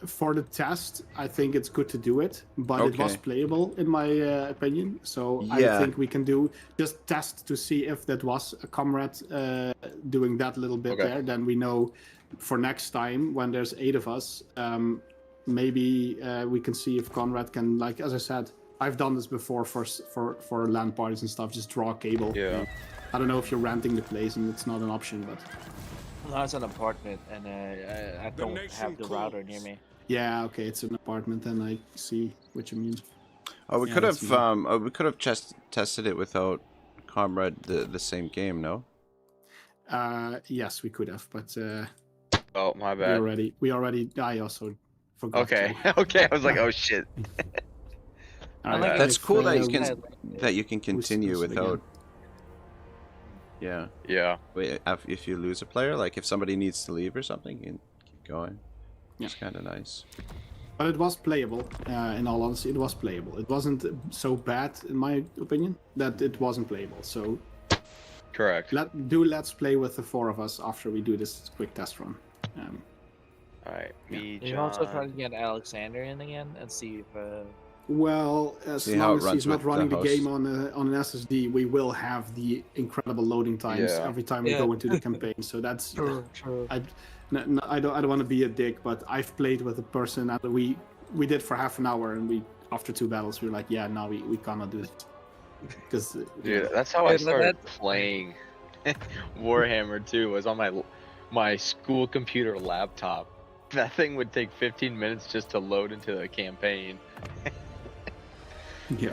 For the test, I think it's good to do it, but it was playable in my opinion. So I think we can just test to see if that was a Comrade doing that little bit there. Then we know for next time when there's 8 of us, maybe we can see if Conrad can, like as I said, I've done this before for LAN parties and stuff. Just draw a cable. Yeah. I don't know if you're renting the place and it's not an option, but. No, it's an apartment, and I don't have the router near me. Yeah, okay, it's an apartment, and I see what you mean. Oh, we could have tested it without Comrade the same game, no? Yes, we could have, but oh, my bad. We already. I also forgot. Okay, okay. I was like, oh shit. Right, that's cool that you can continue without. Yeah. Yeah. Wait, if you lose a player, like if somebody needs to leave or something, you can keep going. It's kind of nice. But it was playable. In all honesty, it was playable. It wasn't so bad, in my opinion, that it wasn't playable. So. Correct. Let's play with the 4 of us after we do this quick test run. All right. Me, John. You also try to get Alexander in again and see if. Well, as long as he's not running the game on an SSD, we will have the incredible loading times every time we go into the campaign. So that's true. I don't want to be a dick, but I've played with a person that we did for half an hour, and after 2 battles we were like, yeah, now we cannot do it. Because that's how I started playing Warhammer 2. Was on my school computer laptop. That thing would take 15 minutes just to load into the campaign. Yeah.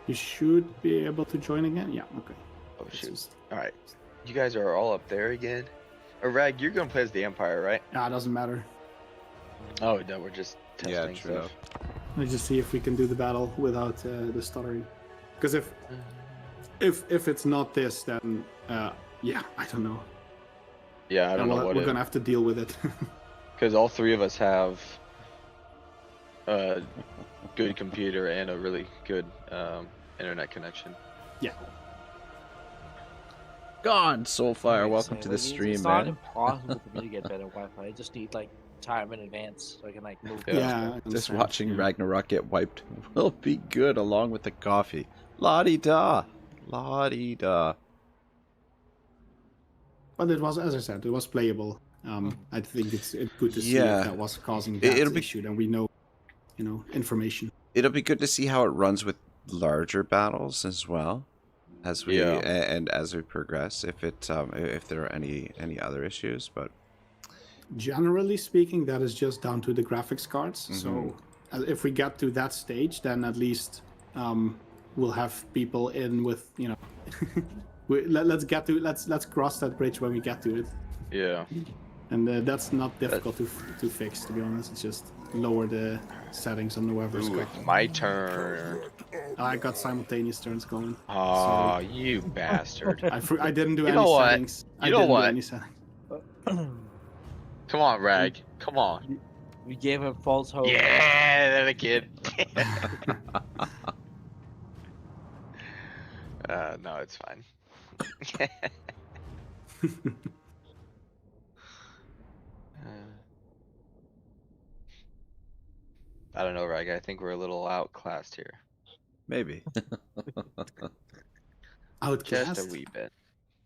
You should be able to join again. Yeah. Okay. Oh shoot! All right, you guys are all up there again. Rag, you're gonna play as the Empire, right? Nah, it doesn't matter. Oh no, we're just testing stuff. Let's just see if we can do the battle without the stuttering. Because if it's not this, then yeah, I don't know. Yeah, I don't know what we're gonna have to deal with it. Because all 3 of us have a good computer and a really good internet connection. Yeah. God, Soulfire, welcome to the stream, it's man. It's not impossible for me to get better Wi-Fi. I just need like time in advance so I can like move. Yeah. Just watching Ragnarok get wiped will be good along with the coffee. La-di-da. La-di-da. But it was, as I said, it was playable. I think it's good to see if that was causing that issue, then we know, information. It'll be good to see how it runs with larger battles as well, as we and as we progress. If there are any other issues, but Generally speaking, that is just down to the graphics cards. Mhm. So if we get to that stage, then at least we'll have people in with, you know, let's cross that bridge when we get to it. Yeah. And that's not difficult to fix, to be honest. It's just lower the settings on whoever's Ooh, got. it's my turn. I got simultaneous turns going. Oh, you bastard. I didn't do You any know what? settings. You know what? Do any settings. Come on, Rag. Come on. We gave him false hope. Yeah, that a kid. No, it's fine. I don't know, Rag. I think we're a little outclassed here. Maybe. Outclassed? Just a wee bit.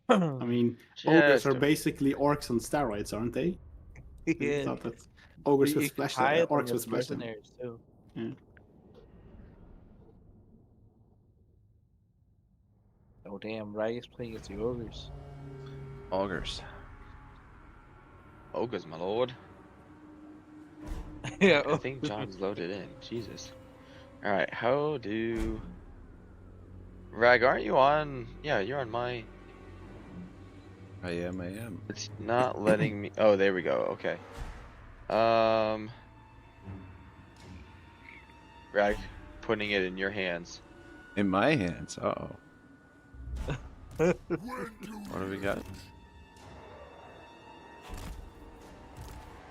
I mean, ogres Just are a- basically orcs on steroids, aren't they? I Yeah. thought that ogres You with can splash hide them orcs with as splash them. mercenaries, too. Yeah. Oh damn, Rag is playing against the ogres. Augers. Ogres, my lord. Yeah. I think John's loaded in. Jesus. Alright, how do... Rag, aren't you on... Yeah, you're on my... I am. It's not letting me... Oh, there we go. Okay. Rag, putting it in your hands. In my hands. Uh-oh. What do we got?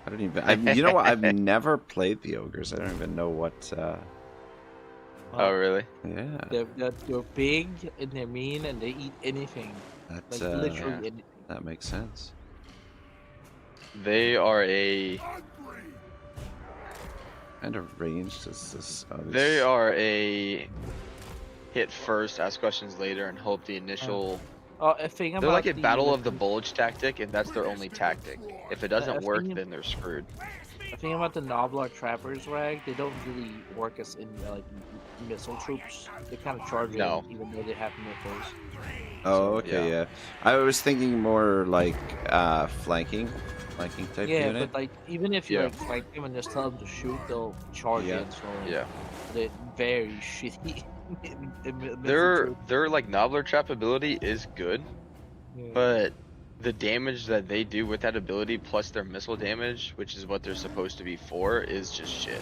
I don't even... you know what? I've never played the ogres. I don't even know what... Oh, really? Yeah. They're big and they're mean and they eat anything. That's, Like literally anything. that makes sense. They are a... Kind of ranged is this... They are a... Hit first, ask questions later, and hope the initial... Oh, a thing They're about like a the, battle of the bulge tactic, and that's their only tactic. If it doesn't I work, think- then they're screwed. The thing about the Noblar Trappers, Rag, they don't really work as in like missile troops. They kind of charge No. in, even though they have missiles. Oh, okay, yeah. I was thinking more like flanking type Yeah, unit. but like even if you Yeah. like flank them and just tell them to shoot, they'll charge Yeah. in. So Yeah. they're very shitty. missile Their troops. like Nobbler trap ability is good, Yeah. but the damage that they do with that ability plus their missile damage, which is what they're supposed to be for, is just shit.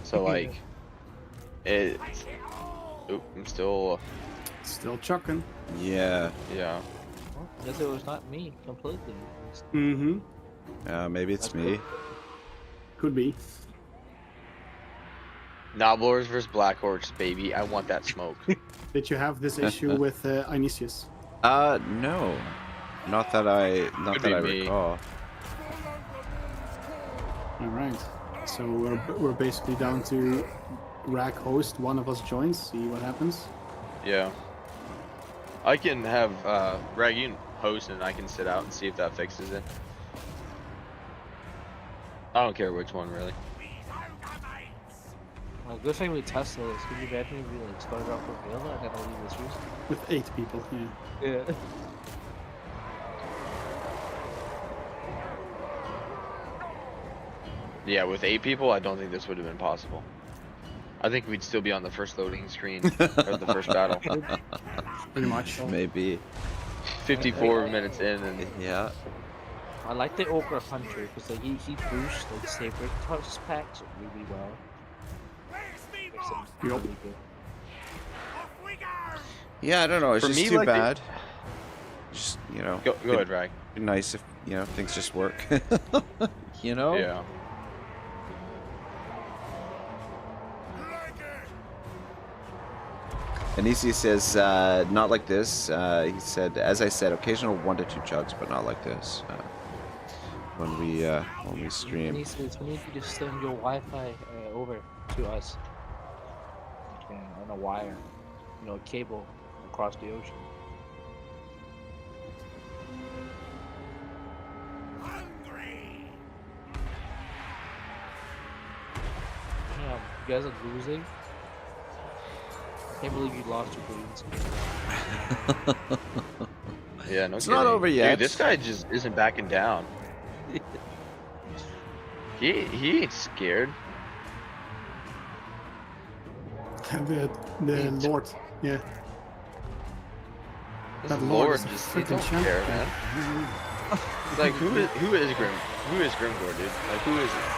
So like, it. Oop, I'm still. Still chucking. Yeah. Yeah. Well, I guess it was not me completely. Mm-hmm. Maybe it's That's me. Could be. Nobblers versus Black Horse, baby. I want that smoke. Did you have this issue with Initius? No. Not that I Could be me. recall. All right. So we're basically down to Rag host. One of us joins. See what happens. Yeah. I can have Rag, you can host and I can sit out and see if that fixes it. I don't care which one really. Well, good thing we tested this. Could you imagine if we like started off with Villa and then all these issues? With 8 people. Yeah. Yeah. Yeah, with 8 people, I don't think this would have been possible. I think we'd still be on the first loading screen or the first battle. Pretty much. Maybe. 54 minutes in, and Yeah. I like the Ogre Hunter because like, he boosts like Saber Tusk packs really well. Makes him Yup. really good. Yeah, I don't know. It's For just me, too like, the- bad. Just, you know. go ahead, Rag. It'd be nice if, you know, things just work. You know? Yeah. Anisi says, not like this. He said, as I said, occasional 1 to 2 chugs, but not like this. When we stream. He says we need you to send your Wi-Fi over to us. Yeah, on a wire, you know, a cable across the ocean. Damn, you guys are losing. I can't believe you lost your greens. Yeah, no It's kidding. not over yet. Dude, this guy just isn't backing down. He ain't scared. the Lord, yeah. This That Lord is a just he freaking don't care, champion. man. Like who is Grimgor, dude? Like who is it?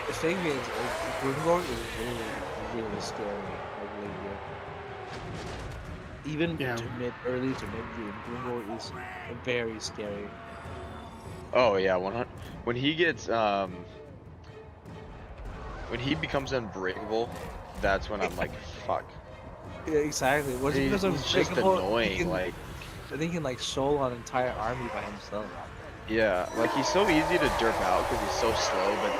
The thing is, Grimgor is really scary. Like late game. Even early to mid game, Grimgor is very scary. Oh yeah, 100. When he gets when he becomes unbreakable, that's when I'm like, fuck. Yeah, exactly. Once he becomes He's just unbreakable, annoying. I think he can like soul an entire army by himself. Yeah, like he's so easy to derp out because he's so slow, but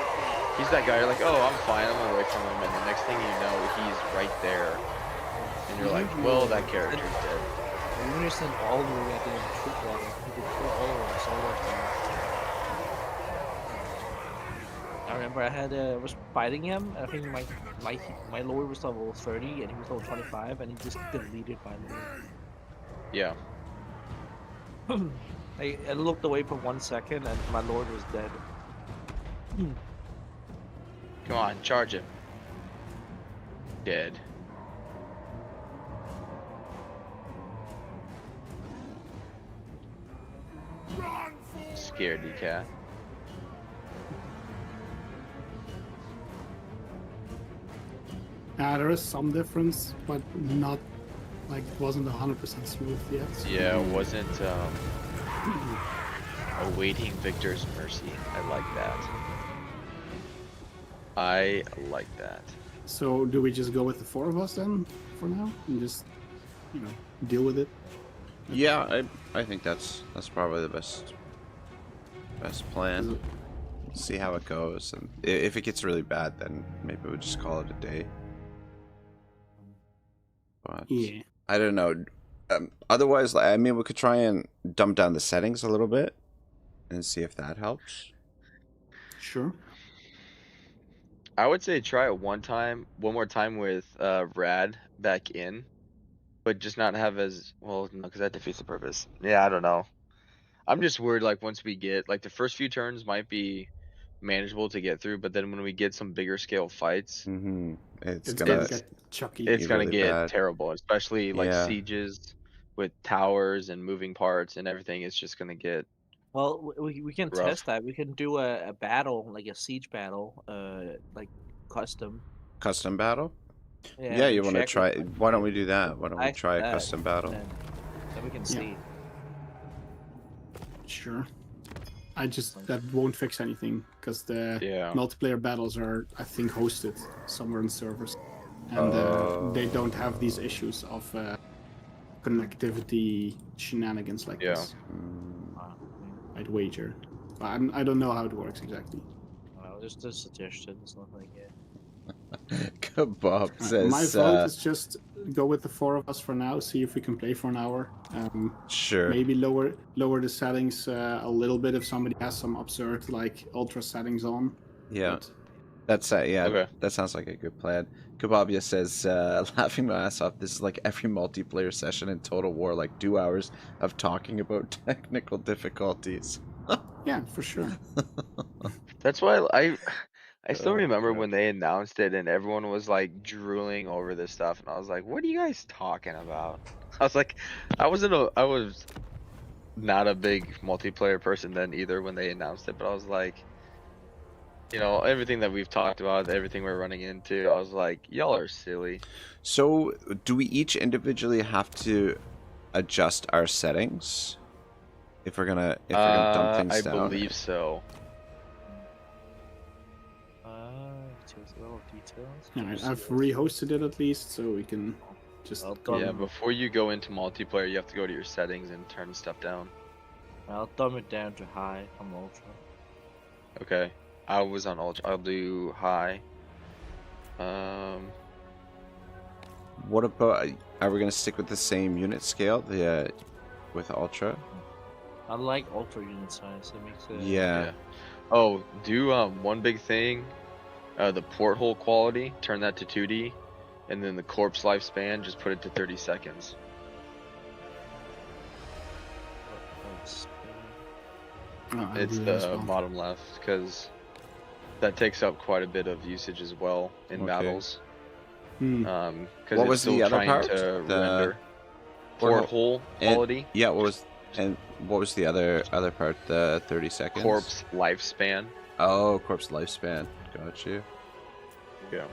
he's that guy. You're like, oh, I'm fine, I'm away from him, and the next thing you know, he's right there, and you're like, well, that character's dead. When you send all the way at the end of troop level, he could kill all of us all the time. I remember I was fighting him. I think my lord was level 30 and he was level 25, and he just deleted my lord. Yeah. I looked away for 1 second and my lord was dead. Come on, charge him. Dead. Scaredy cat. There is some difference, but not like it wasn't 100% smooth yet. So. Yeah, it wasn't awaiting Victor's mercy. I like that. I like that. So do we just go with the 4 of us then for now and just deal with it? Yeah, I think that's probably the best plan. See how it goes, and if it gets really bad, then maybe we'll just call it a day. But yeah, I don't know. Otherwise, I mean, we could try and dumb down the settings a little bit and see if that helps. sure. I would say try it one more time with Rad back in, but just not have as well, no, because that defeats the purpose. Yeah, I don't know. I'm just worried, like, once we get, like, the first few turns might be manageable to get through, but then when we get some bigger scale fights, It's gonna gonna get chucky. it's gonna really get bad. terrible, especially like Yeah. sieges with towers and moving parts and everything. It's just gonna get Well, we can rough. test that. We can do a battle, like a siege battle, like custom. Custom battle? Yeah, You want to check try? if Why don't we do that? Why don't we I try a that, custom battle? Then we can see. Sure. That won't fix anything because the multiplayer battles are, I think, hosted somewhere in servers, and they don't have these issues of connectivity shenanigans like this. I'd wager. I don't know how it works exactly. Well, just a suggestion. It's not like it. Kebab says. My vote is just go with the 4 of us for now. See if we can play for an hour. Sure. Maybe lower the settings a little bit if somebody has some absurd like ultra settings on. Yeah. But... That's Okay. That sounds like a good plan. Kababia says, laughing my ass off. This is like every multiplayer session in Total War, like 2 hours of talking about technical difficulties. Yeah, for sure. That's why I still remember when they announced it and everyone was like drooling over this stuff, and I was like, "What are you guys talking about?" I was like, I was not a big multiplayer person then either when they announced it, but I was like, everything that we've talked about, everything we're running into, I was like, y'all are silly. So, do we each individually have to adjust our settings if we're gonna dump things down? I believe so. Yeah, I've rehosted it at least, so we can just. Yeah, before you go into multiplayer, you have to go to your settings and turn stuff down. I'll dumb it down to high. I'm ultra. Okay, I was on ultra. I'll do high. What about? Are we gonna stick with the same unit scale? With ultra. I like ultra unit size. It makes it. Yeah. Oh, do one big thing. The porthole quality, turn that to 2D, and then the corpse lifespan, just put it to 30 seconds. It's the bottom left, because that takes up quite a bit of usage as well in Okay. battles. Hmm. Because What it's was still the other trying part? to The render porthole- porthole and- quality, Yeah, what was the other part? The 30 seconds? corpse lifespan. Oh, corpse lifespan. Got you. Yeah.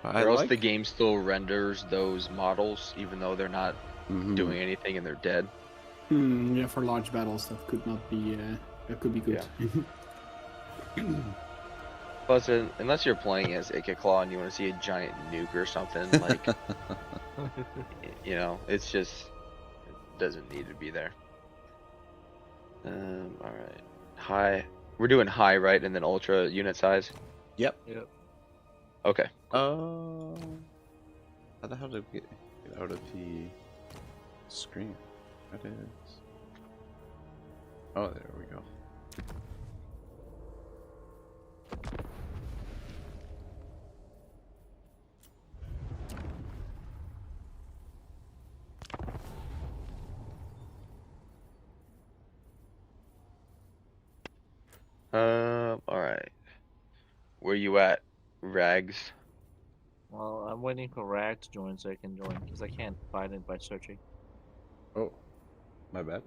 I Or else like... the game still renders those models even though they're not Mhm. doing anything and they're dead. Yeah, for large battles, that could not be. That could be good. Plus, unless you're playing as Ikeclaw and you want to see a giant nuke or something, like, you know, it's just, it doesn't need to be there. Alright. High. We're doing high, right? And then ultra unit size? Yep. Yep. Okay. How the hell did we get out of the screen? That is... Oh, there we go. Alright. Where you at, Rags? Well, I'm waiting for Rag to join so I can join because I can't find it by searching. Oh, my bad.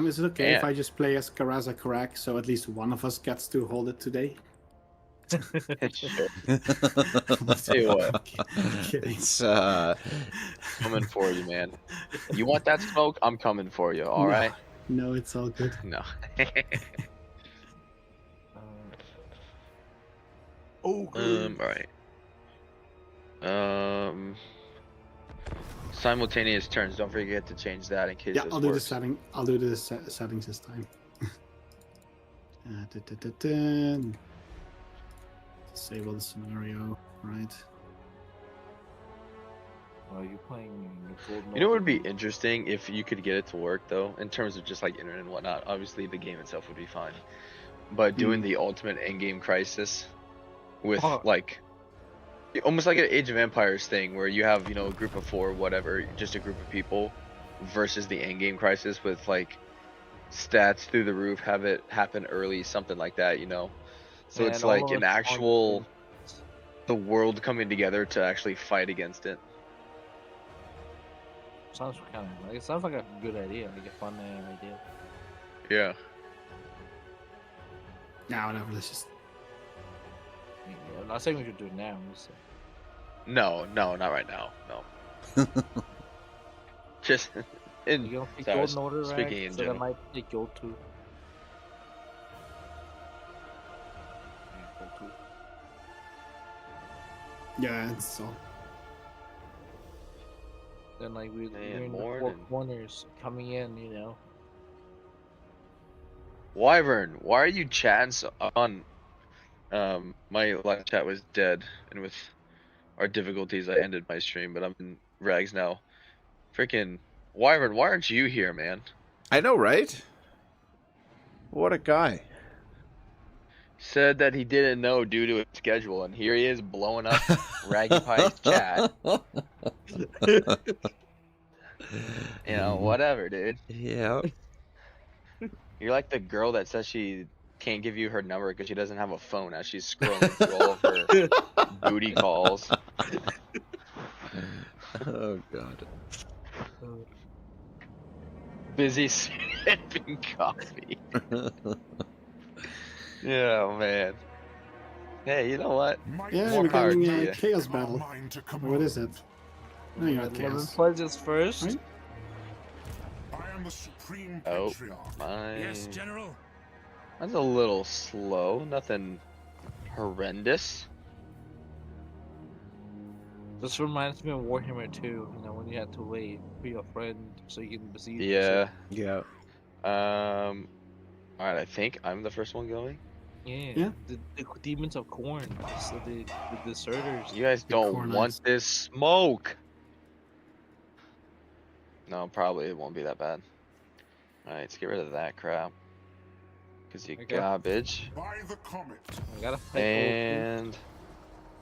Is it okay if Yeah. I just play as Karak so at least one of us gets to hold it today? Sure. Tell you what, Kidding. It's coming for you, man. You want that smoke? I'm coming for you, alright? No, it's all good. No. Alright. Simultaneous turns. Don't forget to change that in case Yeah, this I'll do the works. setting. I'll do the settings this time. Disable the scenario, right? Are you playing Golden You know what would be Order? interesting if you could get it to work though, in terms of just like internet and whatnot. Obviously, the game itself would be fine, but doing the ultimate endgame crisis with like almost like an Age of Empires thing, where you have, you know, a group of 4, whatever, just a group of people, versus the endgame crisis with like stats through the roof, have it happen early, something like that, you know. So Man, it's all like of an us actual want the world coming together to actually fight against it. sounds kind of like it sounds like a good idea, like a fun idea. Yeah. Now, whatever. Let's just. Yeah, I'm not saying we should do it now. I'm just saying. No, not right now. No. Just in. You don't think Sorry, Golden Order, speaking right? in So that general. might take Gold 2. Gold 2. Yeah, it's all. Then like we're Man, in the more 4 than- corners coming in, you know. Wyvern, why are you chatting on? My live chat was dead, and with our difficulties, I ended my stream. But I'm in Rags now. Freaking Wyvern, why aren't you here, man? I know, right? What a guy. Said that he didn't know due to his schedule, and here he is blowing up Raggy Pie's chat. You know, whatever, dude. Yeah. You're like the girl that says she can't give you her number because she doesn't have a phone as she's scrolling through all of her booty calls. Oh god. Busy sipping coffee. Yeah, man. Hey, you know what? Yeah, More we're power getting to a you. Chaos Battle. What is it? No, you're not Lemon Chaos. Pledges first. Right? I am the supreme Oh, patriarch. mine. Yes, General. That's a little slow. Nothing horrendous. This reminds me of Warhammer 2, you know, when you had to wait for your friend so you can besiege. Yeah. Yeah. Alright, I think I'm the first one going. Yeah. The Demons of Corn, so the deserters. You guys The don't Corn want Knights. this smoke. No, probably it won't be that bad. Alright, let's get rid of that crap. Cause you Okay. garbage. By the comet. I gotta fight And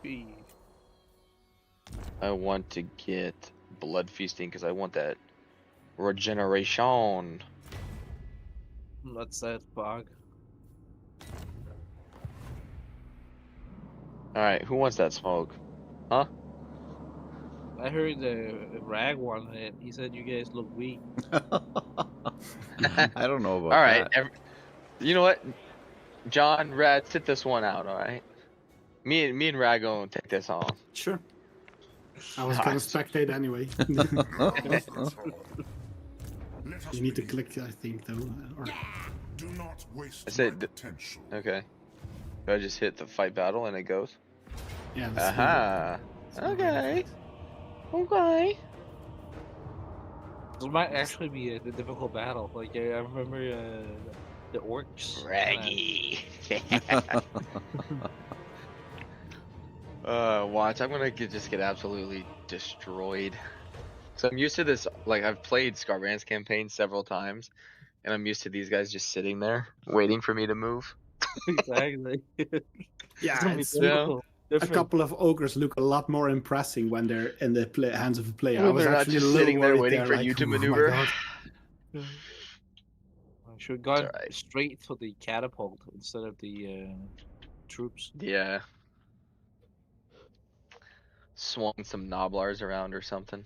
OP. I want to get blood feasting because I want that regeneration. That's that bug. All right, who wants that smoke? Huh? I heard the Rag wanted it. He said you guys look weak. I don't know about All right, that. you know what? John, Rad, sit this one out. All right. Me and Rad gonna take this on. Sure. I was gonna spectate anyway. You need to click, I think, though. Or... Do not waste I said potential. okay. Do I just hit the fight battle and it goes? Yeah. Aha. Okay. Okay. This might actually be a difficult battle. Like I remember the orcs. Raggy. Watch. I'm gonna just get absolutely destroyed. So I'm used to this. Like I've played Scarbrand's campaign several times, and I'm used to these guys just sitting there waiting for me to move. Exactly. Yeah, It's it's, difficult. a couple of ogres look a lot more impressive when they're in the hands of a player. I When was they're not actually a just little sitting there worried waiting for like, you to oh my maneuver. God. I should have gone alright. straight for the catapult instead of the troops. Yeah. Swung some Noblars around or something.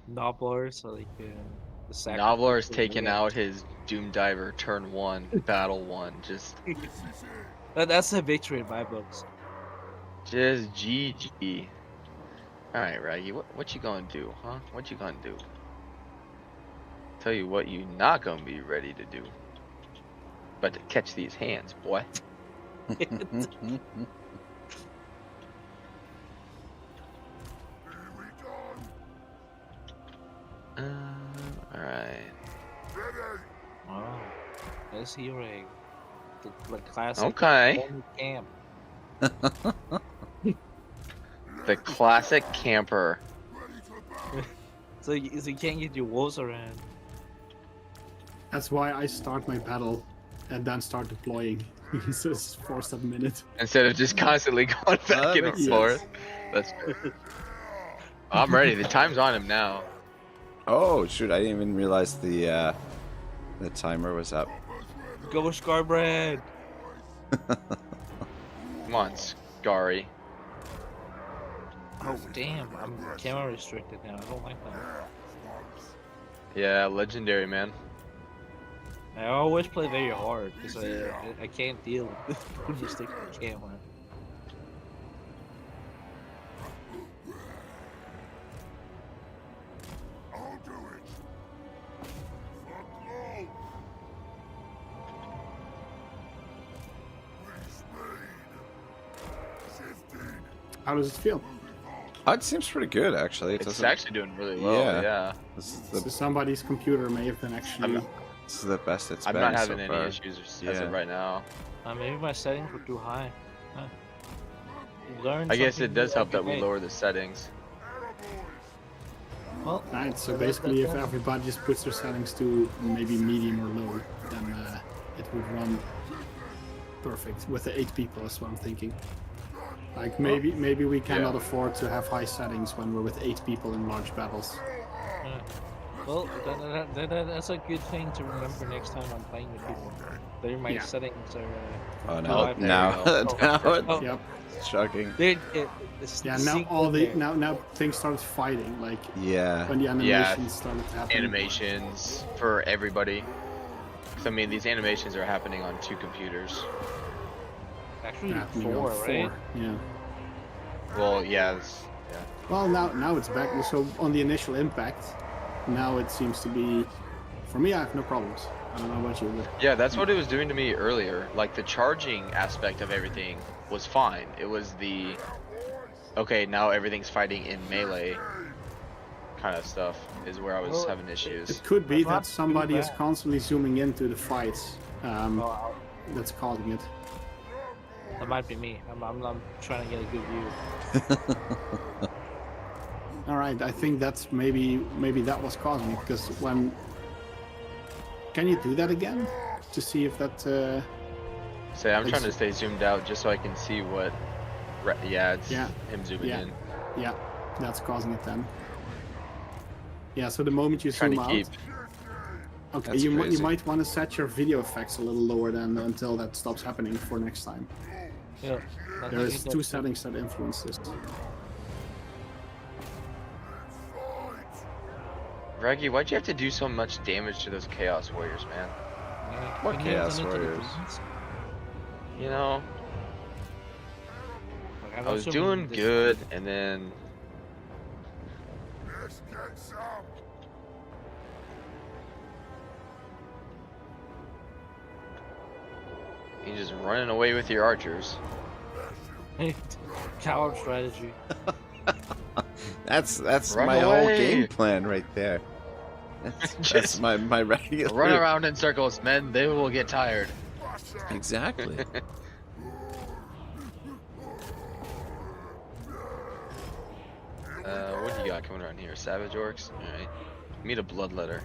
Nobblers, so like the Nobblar's taking out his Doom Diver turn 1, battle 1. Just That's a victory in my books. Just GG. Alright, Raggy, what you gonna do, huh? What you gonna do? Tell you what you not gonna be ready to do. But to catch these hands, boy. Alright. Wow. Let's hear the classic Okay. camp. The classic camper. So you can't get your wolves around. That's why I start my battle and then start deploying. So it's forced a minute. Instead of just constantly going back and makes forth. That's good. I'm ready. The time's on him now. Oh shoot! I didn't even realize the timer was up. Go Scarbrand! Come on, Scary. Oh damn, I'm camera restricted now. I don't like that. Yeah, legendary, man. I always play very hard because I can't deal with when you stick to the camera. I'll do it. Fuck How does it feel? It seems pretty good actually. It's actually doing really well. Yeah. This is So the, somebody's computer may have been actually. this is the best it's I'm been not having so any far. issues as Yeah. of right now. Maybe my settings were too high. Huh. Learn I guess something it does new help that every we day. lower the settings. Well, Right, so basically, if everybody just puts their settings to maybe medium or low, then it would run perfect with the 8 people. That's what I'm thinking. Like maybe we cannot afford to have high settings when we're with 8 people in large battles. well, that's a good thing to remember next time I'm playing with people. There, my Yeah. settings are. Oh Oh, no! there Now, we go. now Oh. Yep. it's shocking. It's Yeah. the Now sequel all the there. now things started fighting. Like Yeah. when the animations started to happen. Animations for everybody. So, I mean, these animations are happening on 2 computers. Actually, Happening on 4, right? Yeah. Well, yeah. Well, now it's back. So on the initial impact, now it seems to be. For me, I have no problems. I don't know about you. But Yeah, that's what it was doing to me earlier. Like the charging aspect of everything was fine. It was the okay, now everything's fighting in melee kind of stuff is where I was Well, having issues. it could be That's not that somebody too is bad. constantly zooming into the fights. Oh, That's causing it. that might be me. I'm trying to get a good view. All right, I think that's maybe that was causing it because when. Can you do that again to see if that? Say, I'm trying to stay zoomed out just so I can see what. Yeah, it's Yeah. him zooming Yeah. in. Yeah, that's causing it then. Yeah, so the moment you Trying zoom to out, keep. okay, That's you crazy. might want to set your video effects a little lower then until that stops happening for next time. Yeah. There's two settings that influence this. Raggy, why'd you have to do so much damage to those Chaos Warriors, man? What Chaos Warriors? You know, Like, I was doing good, and then you're just running away with your archers. Coward strategy. That's Run my whole away. game plan right there. That's my regular. Run around in circles, men. They will get tired. Exactly. What do you got coming around here? Savage orcs? Alright. Meet a bloodletter.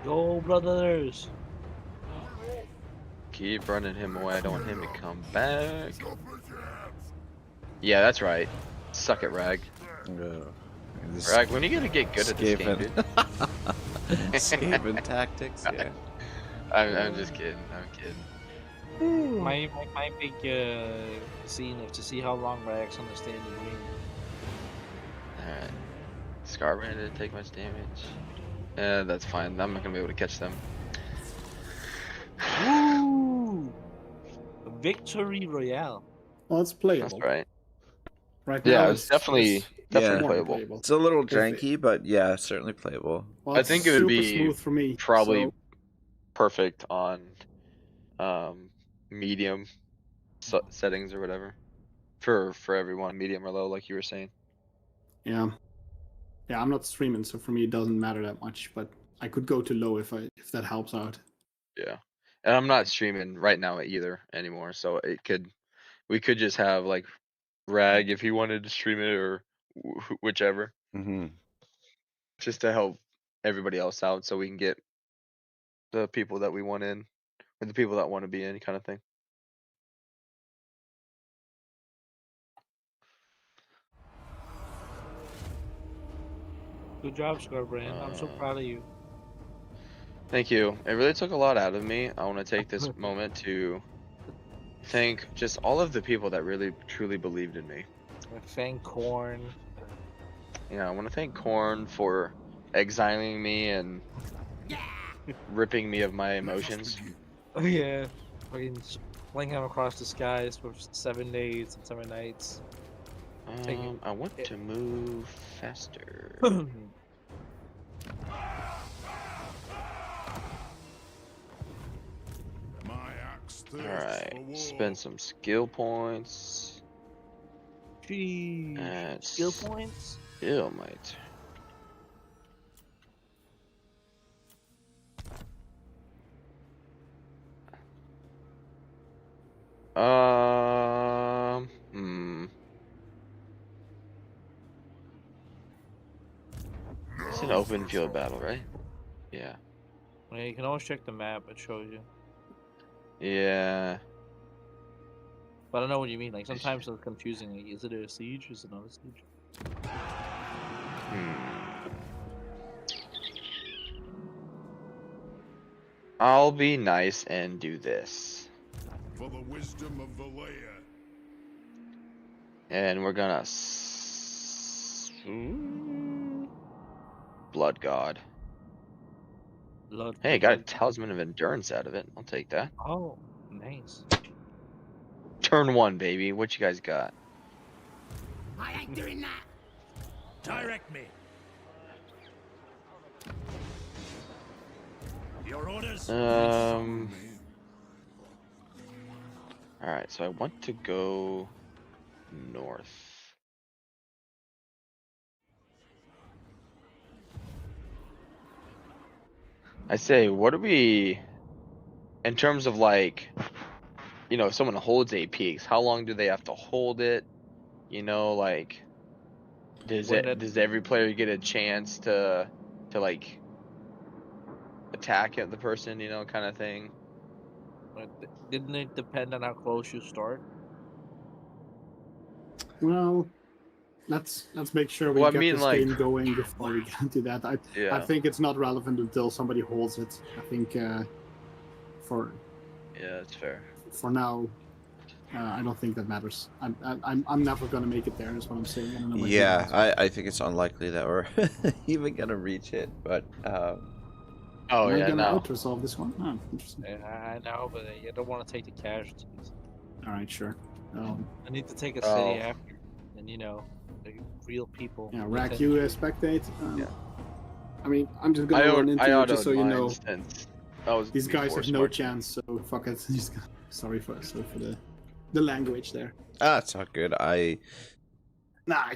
Go, brothers. Keep running him away. I don't want him to come back. Yeah, that's right. Suck it, Rag. Rag, when are you gonna get good at this game, dude? Skaven tactics, yeah. I'm just kidding. I'm kidding. My big scene is to see how long Rag's gonna stay in the green. Alright. Scarbrand didn't take much damage. That's fine. I'm not gonna be able to catch them. Woo! Victory Royale. Well, it's playable. That's right. Right Yeah, now, it's definitely yeah. more playable. It's a little If janky, but yeah, certainly playable. Well, I it's think it would super be smooth for me. Probably so- perfect on medium settings or whatever. For everyone, medium or low, like you were saying. yeah. Yeah, I'm not streaming, so for me it doesn't matter that much. But I could go to low if that helps out. Yeah. And I'm not streaming right now either anymore, so we could just have like Rag if he wanted to stream it or whichever, just to help everybody else out, so we can get the people that we want in, or the people that want to be in, kind of thing. Good job, Scarbrand. I'm so proud of you. Thank you. It really took a lot out of me. I want to take this moment to thank just all of the people that really truly believed in me. Thank Corn. Yeah, I want to thank Korn for exiling me and ripping me of my emotions. Oh yeah. Fucking fling him across the skies for 7 days and 7 nights. I want to move faster. Alright, spend some skill points. Jeez. Skill points? Skill, mate. It's an open field battle, right? Yeah. Yeah, you can always check the map, it shows you. Yeah. But I don't know what you mean. Like sometimes it's confusing. Like, is it a siege? Is it not a siege? I'll be nice and do this. For the wisdom of the layer. And we're gonna Blood God. Hey, got a Talisman of Endurance out of it. I'll take that. Oh, nice. Turn 1, baby. What you guys got? I ain't doing that. Direct me. Your orders. Alright, so I want to go north. I say, what are we in terms of like, you know, if someone holds APs, how long do they have to hold it? You know, like, does every player get a chance to like attack at the person, you know, kind of thing? But didn't it depend on how close you start? Well, let's make sure we Well, I get mean, this like- game going before we get into that. I Yeah. think it's not relevant until somebody holds it. I think for Yeah, that's fair. for now, I don't think that matters. I'm never gonna make it there. Is what I'm saying. I don't know what you guys- I think it's unlikely that we're even gonna reach it, but Oh Am I yeah, gonna no. out resolve this one? Oh, interesting. I know, but you don't want to take the casualties. All right, sure. I need to take a Oh. city after, and like real people. Yeah, with Rack, you spectate. Yeah. I mean, I'm just gonna run into you just so you know. Since that was These guys before have no Smart chance, so fuck it. Sorry for the language there. it's all good. I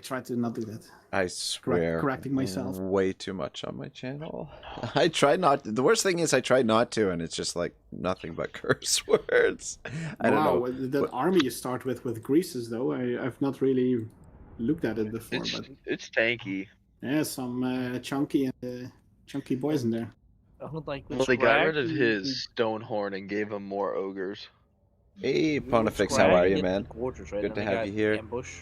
Try to not do that. I swear, correcting myself. way too much on my channel. I try not. The worst thing is I try not to, and it's just like nothing but curse words. I don't know. That army you start with Greases though. I've not really looked at it before, but It's tanky. yeah, some chunky boys in there. I don't like Well, they got rid of his stone horn and gave him more ogres. Hey, Pontifex, how are you, man? Gorgeous, right? Good to have you here. Ambush,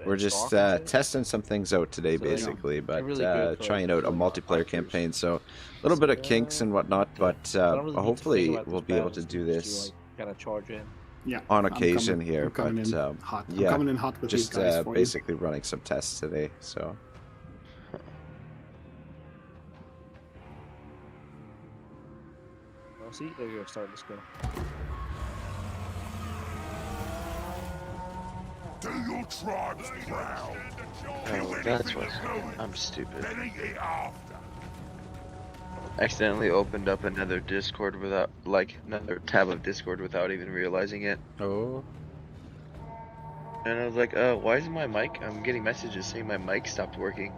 We're just testing some things out today, basically, but really trying out a multiplayer campaign. So a little bit of kinks and whatnot, but hopefully we'll be able to do this kind of charge in. Yeah, on occasion here. I'm coming But in hot. yeah, I'm coming in hot with just these guys for basically running some tests today. So Well, see, there you go. Start. Let's go. Do your tribes proud. Oh, that's what. I'm stupid. Then eat it after. Accidentally opened up another Discord without, another tab of Discord without even realizing it. oh, And I was like, oh, why isn't my mic? I'm getting messages saying my mic stopped working.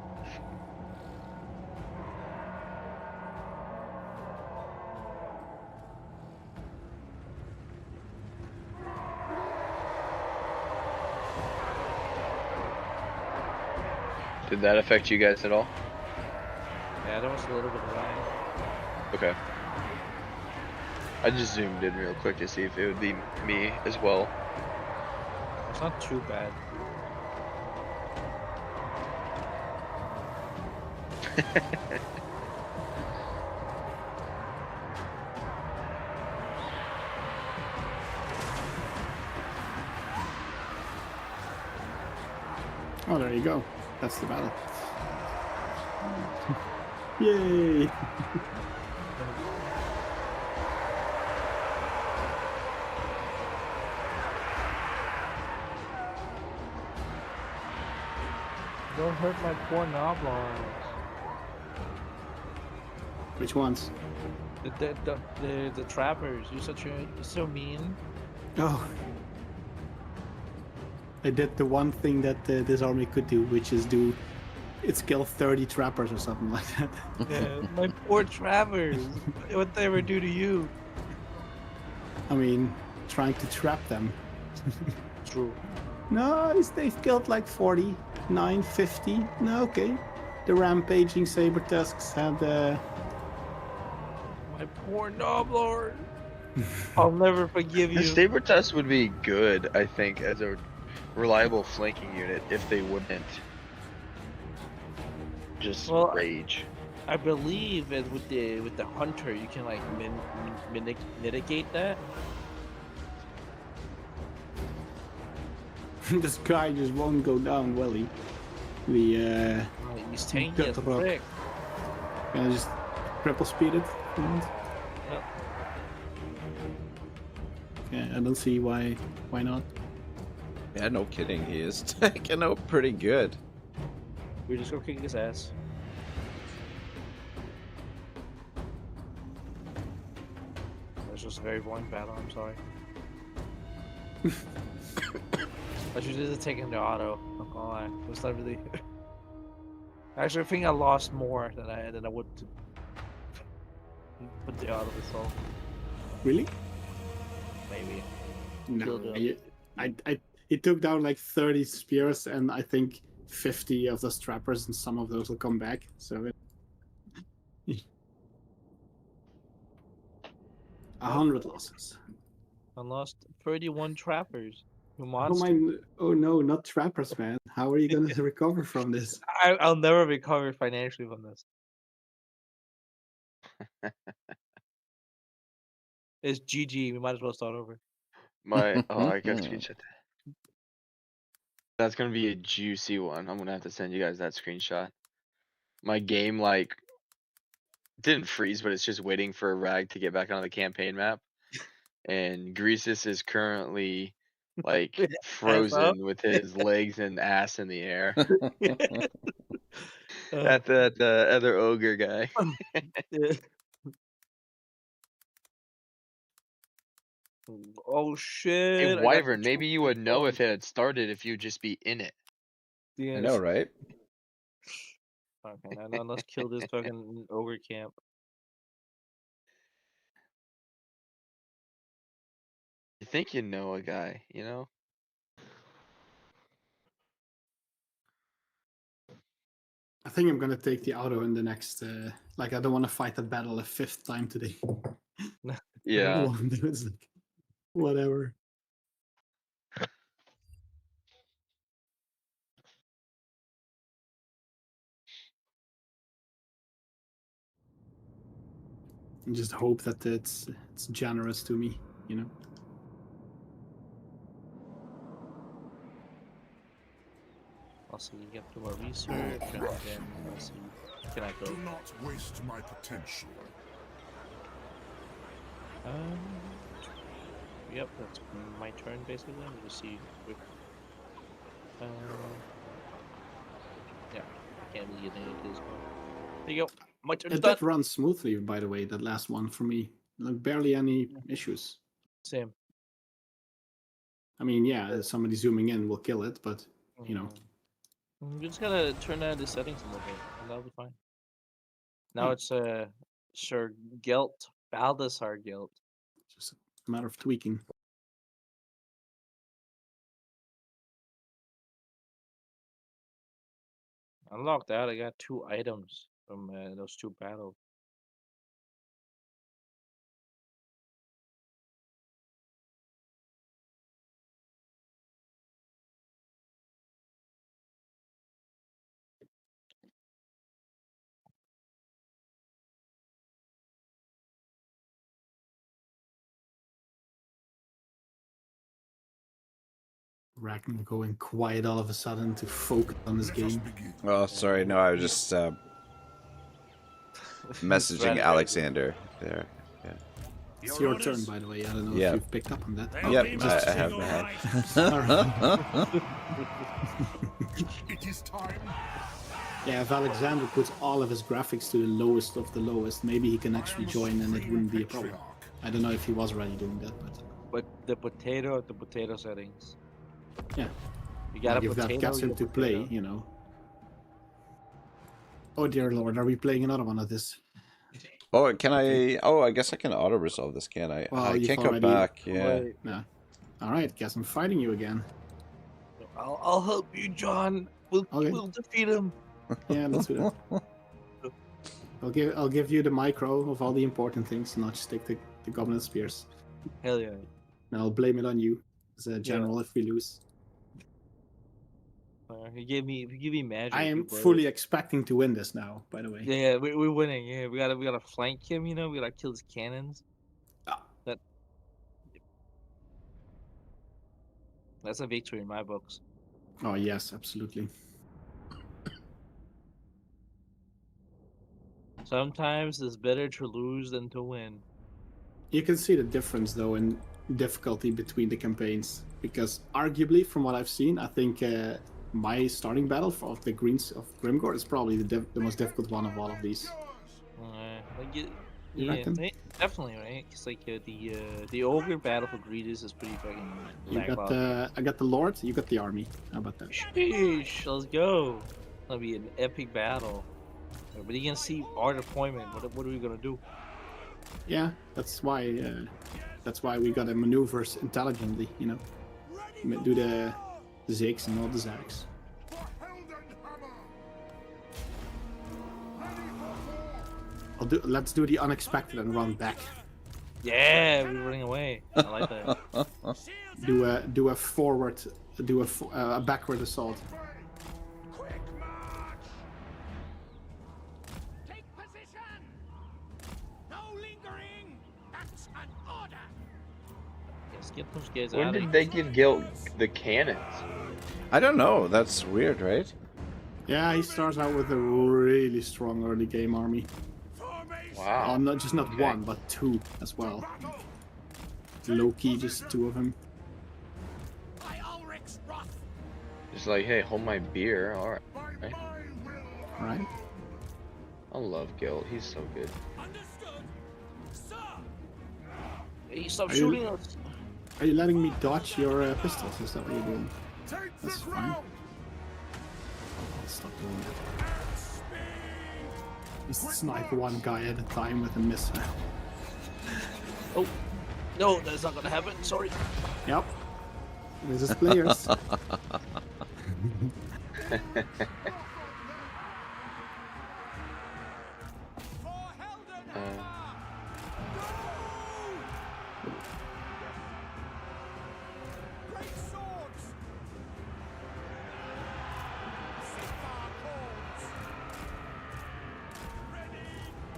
Did that affect you guys at all? Yeah, there was a little bit of lag. Okay. I just zoomed in real quick to see if it would be me as well. It's not too bad. Oh, there you go. That's the battle. Yay! Don't hurt my poor noblons. Which ones? The trappers. You're so mean. Oh. I did the one thing that this army could do, which is it's kill 30 trappers or something like that. Yeah, my poor trappers. What they ever do to you? I mean, trying to trap them. True. No, they've killed like 49, 50. No, okay. The rampaging saber tusks had My poor noblord. I'll never forgive The you. Saber Test would be good, I think, as a reliable flanking unit if they wouldn't just rage. I believe that with the hunter, you can like mitigate that. This guy just won't go down, will he? He's tanky as a frick. Can I just triple speed it? Yep. Yeah, I don't see why not. yeah, no kidding. He is taking out pretty good. We're just gonna kick his ass. It's just a very boring battle, I'm sorry. I should have taken the auto, not gonna lie. It was not really... Actually, I think I lost more than I would to put the auto assault. Really? Maybe. No. Killed He took down like 30 spears, and I think 50 of those trappers, and some of those will come back. So 100 losses. I lost 31 trappers. You Oh monster. oh no, not trappers, man. How are you gonna recover from this? I'll never recover financially from this. It's GG. We might as well start over. My I got to screenshot that. That's gonna be a juicy one. I'm gonna have to send you guys that screenshot. My game like didn't freeze, but it's just waiting for a rag to get back on the campaign map. And Greasus is currently like Ass up. frozen with his legs and ass in the air. Uh, At the other ogre guy. yeah. Oh Hey shit! I got Wyvern, the maybe you would know if it had started if you'd just be in it. I know, right? Okay, now let's kill this fucking ogre camp. You think you know a guy, you know? I think I'm gonna take the auto in the next. Like, I don't want to fight the battle a 5th time today. Yeah. It's like, whatever. And just hope that it's generous to me, you know. I'll see. Get through our research, and then let's see. Can I go? Do not waste my potential. Yep, that's my turn basically. Let me just see. Quick. Yeah, I can't really get any of this one. There you go. My turn is It done. did run smoothly, by the way. That last one for me, like barely any issues. Same. I mean, yeah, somebody zooming in will kill it, but you know. You just gotta turn down the settings a little bit, and that'll be fine. Now it's Sir Gelt, Baldassar Gelt. Just a matter of tweaking. Unlocked that. I got 2 items from those 2 battles. Ragnar going quiet all of a sudden to focus on this game. Oh, sorry. No, I was just messaging Alexander there. Yeah. It's your turn, by the way. I don't know Yeah. if you've picked up on that. Yep, Just I have. all I have. right. Alright. It is time. Yeah, if Alexander puts all of his graphics to the lowest of the lowest, maybe he can actually join and it wouldn't be a problem. I don't know if he was already doing that, but But the potato settings. yeah. You got a If that potato. gets him you to got play, potato. you know. Oh dear lord, are we playing another one of this? Oh, can I? Oh, I guess I can auto resolve this, can I? Well, I you've can't go already- back. Yeah. Wait, No. Alright, guess I'm fighting you again. I'll help you, John. Okay. We'll defeat him. Yeah, let's do that. I'll give you the micro of all the important things, and I'll just take the Goblin Spears. Hell yeah. And I'll blame it on you as a general if we lose. You give me magic. I am you brother. fully expecting to win this now, by the way. Yeah, we're winning. Yeah, we gotta flank him. You know, we gotta kill his cannons. Ah. That's a victory in my books. Oh yes, absolutely. Sometimes it's better to lose than to win. You can see the difference though in difficulty between the campaigns, because arguably, from what I've seen, I think my starting battle of the Greens of Grimgore is probably the most difficult one of all of these. You reckon? Definitely, right? It's like the ogre battle for Greedus is pretty fucking. I got the Lord, you got the army. How about that? Sheesh, let's go. That'll be an epic battle. But you can see our deployment. What are we gonna do? Yeah, that's why we gotta maneuver intelligently, you know. Do the zigs and not the zags. Let's do the unexpected and run back. Yeah, we're running away. I like that. Do a forward, a backward assault. Quick march! Take position! No lingering! That's an order! Let's get those guys When out did of they give Guilt the cannons? I don't know. That's weird, right? Yeah, he starts out with a really strong early game army. Wow. Not Okay. one, but two as well. Low key, just two of him. Just like, hey, hold my beer. All right. Right? I love Guilt. He's so good. Hey, stop Are you- shooting us! Are you letting me dodge your pistols? Is that what you're doing? That's fine. I'll stop doing that. Just snipe one guy at a time with a missile. Oh, no, that's not gonna happen. Sorry. Yep. This is players.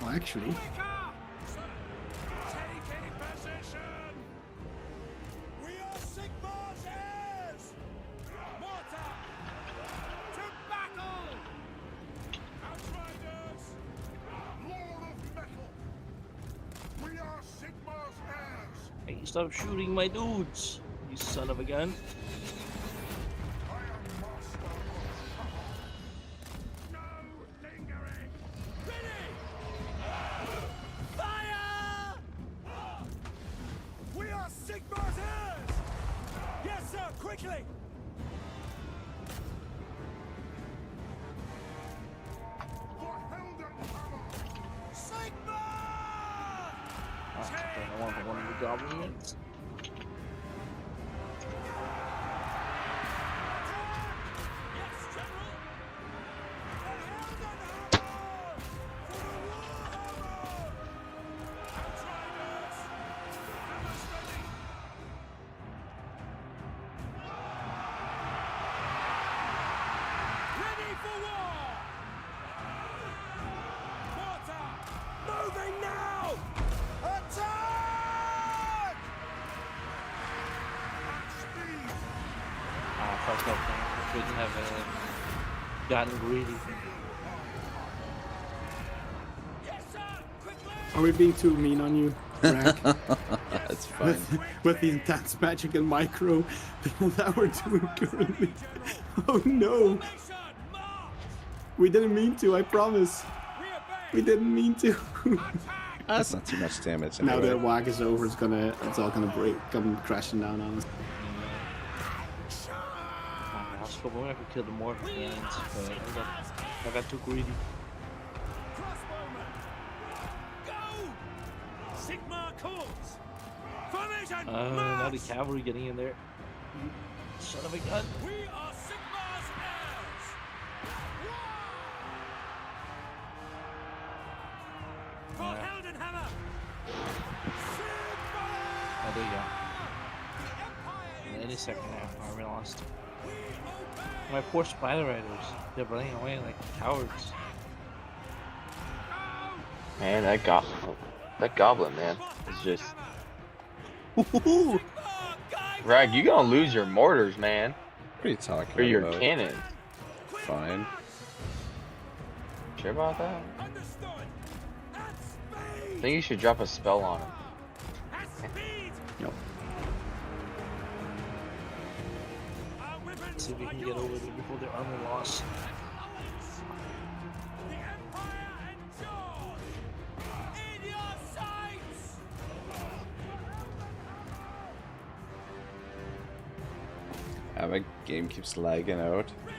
Well, actually, Hey, stop shooting my dudes! You son of a gun. Quickly! Oh, okay, I want one of the goblins. Moving now! Attack! Ah, fucked up. Man. Shouldn't have gotten greedy. Yes, sir! Quickly! are we being too mean on you, Rack? That's fine. with the intense magic and micro that we're doing currently? Oh no! Formation! March! We didn't mean to, I promise. We didn't mean to. That's not too much damage. Now Anyway. that whack is over, it's all gonna come crashing down on us. I was hoping I could kill the more guns, but I got too greedy. Crossbowman! Go! Sigma calls! Formation! Now the cavalry getting in there. You son of a gun. We are Sigma's heirs! For Heldenhammer! Sigma! Oh, there you go. The Empire In any second now, I lost. we obey! My poor spider riders. They're running away like cowards. Man, that goblin, man, is just. Sigma! Guy! Rag, you gonna lose your mortars, man, What are you talking or your about? cannons. Fine. Sure about that? Understood! At I speed! think you should drop a spell on him. At speed! Yep. Our weapons See if we are can get yours! over there before their army loss. The Empire endures! In your sights! My game keeps lagging out. Ready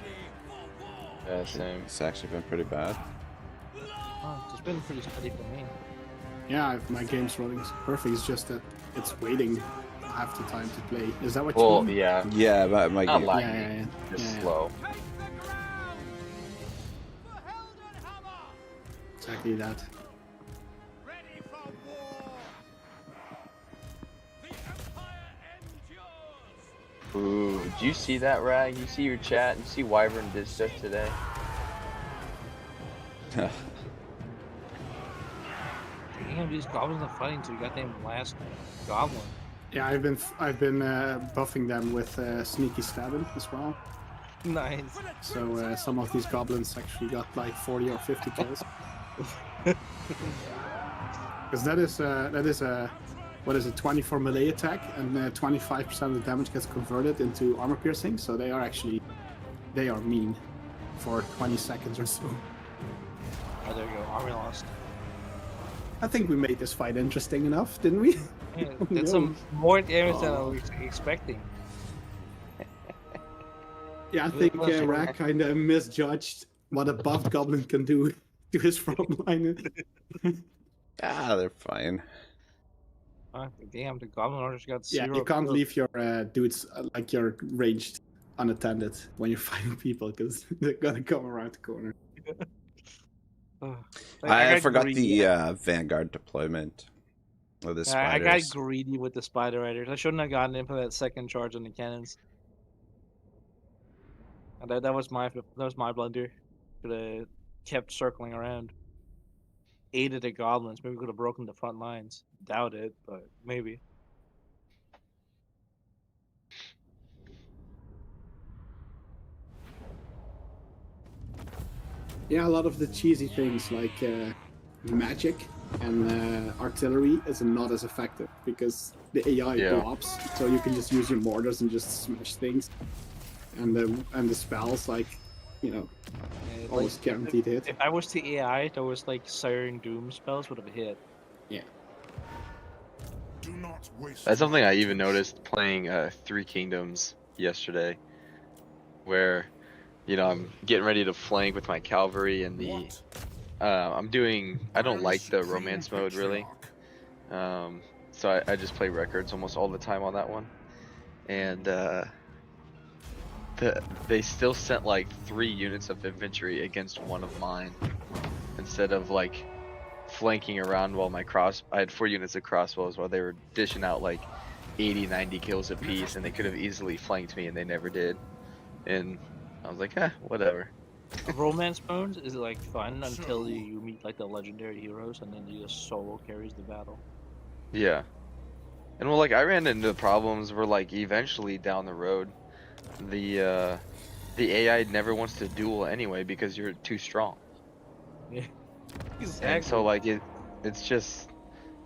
for war! Yeah, same. It's actually been pretty bad. Oh, it's been pretty steady for me. Yeah, if my game's running perfect, it's just that it's waiting half the time to play. Is that what you Well, mean? yeah, Yeah, my not game. like Yeah. just Yeah. slow. Take the ground! For Heldenhammer! Exactly that. Ready for war! The Empire endures! Ooh, did you see that, Rag? You see your chat? You see Wyvern did stuff today? Damn, these goblins are fighting to the goddamn last goblin. Yeah, I've been buffing them with sneaky stabbing as well. Nice. So some of these goblins actually got like 40 or 50 kills. Because that is a what is it, 24 melee attack, and 25% of the damage gets converted into armor piercing. So they are mean for 20 seconds or so. Oh, there you go. Army lost. I think we made this fight interesting enough, didn't we? Yeah, Oh, did no. some more damage than I was expecting. Yeah, I think Rak kind of misjudged what a buffed goblin can do to his front line. Ah, they're fine. Damn, the goblin archers got Yeah, zero. you can't kills. leave your dudes like you're ranged unattended when you're fighting people because they're gonna come around the corner. Ugh. I got forgot greedy. the Vanguard deployment of the I got spiders. greedy with the spider riders. I shouldn't have gotten in for that second charge on the cannons. And that was my blunder. Could have kept circling around. Aided the goblins. Maybe could have broken the front lines. Doubt it, but maybe. Yeah, a lot of the cheesy things like magic and artillery is not as effective because the AI blobs, so you can just use your mortars and just smash things. And the spells, like, you know, always guaranteed hit. If I was the AI, those like Siren Doom spells would have hit. Yeah. Do not waste. That's something I even noticed playing Three Kingdoms yesterday, where, you know, I'm getting ready to flank with my cavalry and the I don't like the romance mode really, so I just play records almost all the time on that one, and they still sent like 3 units of infantry against one of mine instead of like flanking around while I had 4 units of crossbows while they were dishing out like 80-90 kills apiece, and they could have easily flanked me and they never did. And I was like, whatever. Romance modes is like fun until you meet like the legendary heroes, and then you just solo carries the battle. Yeah. And well, like I ran into problems where like eventually down the road, the AI never wants to duel anyway because you're too strong. Yeah. Exactly. And so like it's just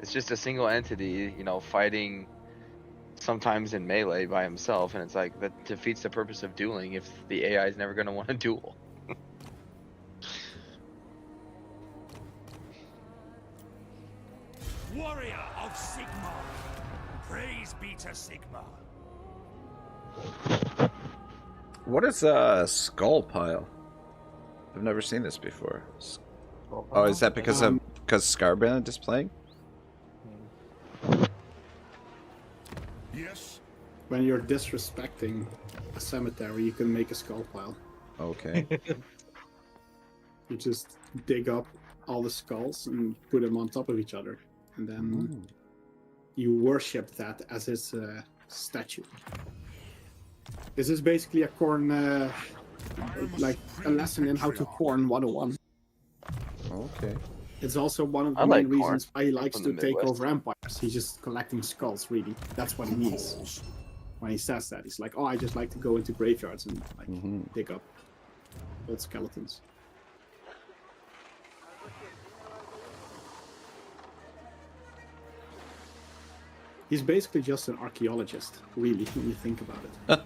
a single entity, you know, fighting sometimes in melee by himself, and it's like that defeats the purpose of dueling if the AI is never going to want to duel. Warrior of Sigmar. Praise be to Sigmar. What is a skull pile? I've never seen this before. Oh, is that because Scarband is playing? Yes. When you're disrespecting a cemetery, you can make a skull pile. Okay. You just dig up all the skulls and put them on top of each other, and then you worship that as his statue. This is basically a corn, like a lesson in how to corn 101. Okay. It's also one of the I main like reasons corn. why he likes From to the take Midwest. over empires. He's just collecting skulls, really. That's what he means. When he says that, he's like, oh, I just like to go into graveyards and like dig up old skeletons. He's basically just an archaeologist, really, when you think about it.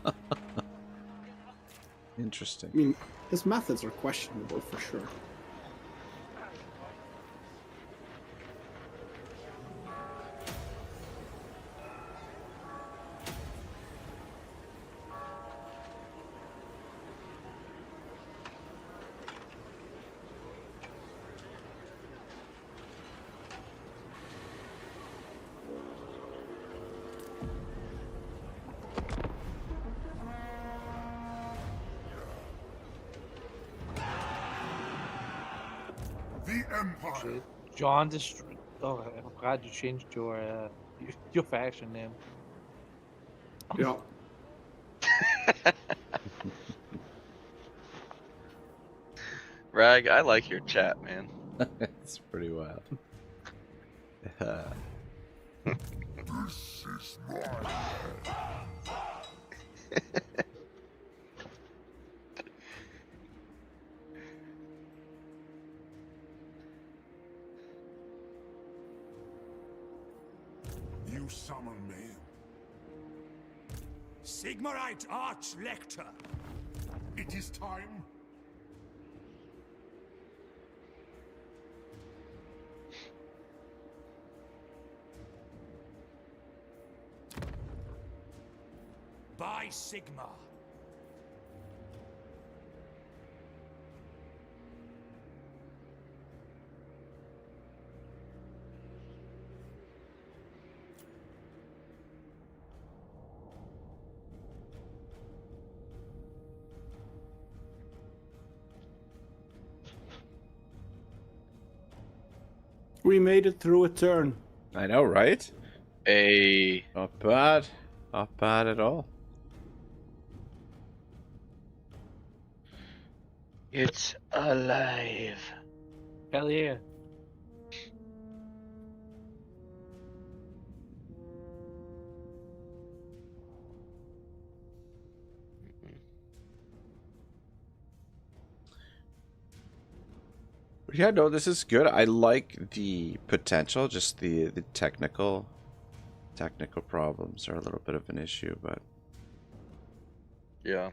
Interesting. I mean, his methods are questionable for sure. The Empire. John Oh, I'm glad you changed your faction name. Yeah. Rag, I like your chat, man. It's pretty wild. is my land. You summon me. Sigmarite Arch-Lector. It is time. By Sigma. We made it through a turn. I know, right? A Not bad. Not bad at all. it's alive. Hell yeah. Yeah, no, this is good. I like the potential. Just the technical problems are a little bit of an issue, but Yeah.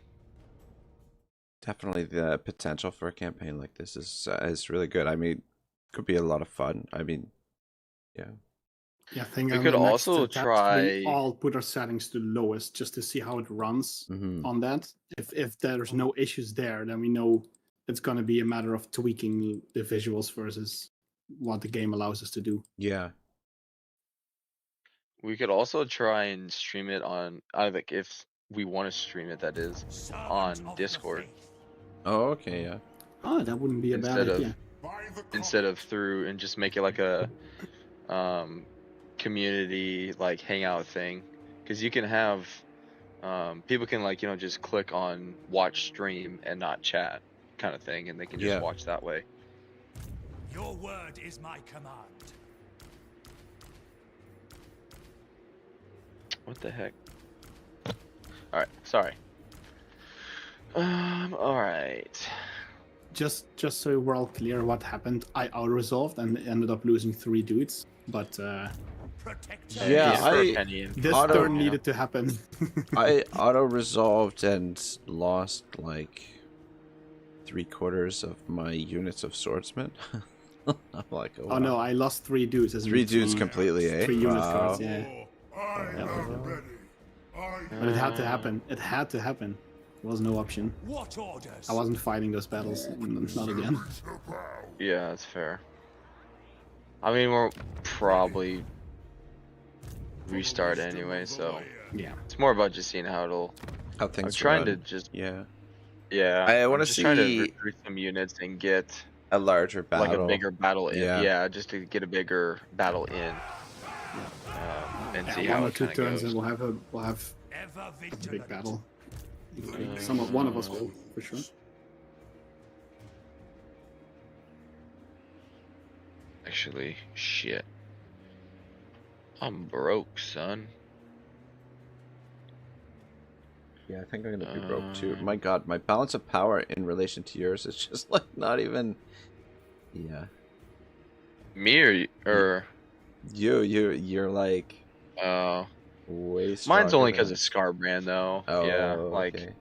definitely the potential for a campaign like this is really good. I mean, could be a lot of fun. I mean, yeah. Yeah, I think We on could the next also attempt, try- we all put our settings to lowest just to see how it runs Hmm. on that. If there's no issues there, then we know it's going to be a matter of tweaking the visuals versus what the game allows us to do. Yeah. We could also try and stream it on, like if we want to stream it, that is, Servant on of the Discord faith. Oh, okay, yeah. Oh, that wouldn't be a bad Instead of- idea. By the instead of comet. through, and just make it like a community like hangout thing, because you can have people can, like, just click on watch stream and not chat kind of thing, and they can just Yeah. watch that way. Your word is my command. What the heck? All right, sorry. All right. Just so we're all clear what happened, I auto-resolved and ended up losing 3 dudes. But Protector. Yeah, for a I- penny and- this Auto- turn yeah. needed to happen. I auto-resolved and lost like 3/4 of my units of swordsmen. I'm like, oh, Oh no, I lost 3 dudes. As in 3 dudes completely, eh? 3 unit Wow. cards, yeah. I Yeah. am ready. But it had to happen. It had to happen. There was no option. What orders? I wasn't fighting those battles. Not again. Yeah, that's fair. I mean, we'll probably restart anyway, so Yeah. it's more about just seeing how it'll. How I'm things trying to run. just, Yeah. yeah. I wanna I'm just trying to see- recruit some units and get A larger battle. like a bigger battle in. Yeah. Yeah, just to get a bigger battle in. And see Yeah, how one or it 2 kind of turns goes. and we'll have Ever a big vigilant. battle. One of us will, for sure. Actually, shit. I'm broke, son. Yeah, I think I'm gonna be broke too. Uh, My god, my balance of power in relation to yours is just like not even. Yeah. Me or You're like way stronger. mine's only because than- of Scarbrand though. Oh, Yeah, like okay.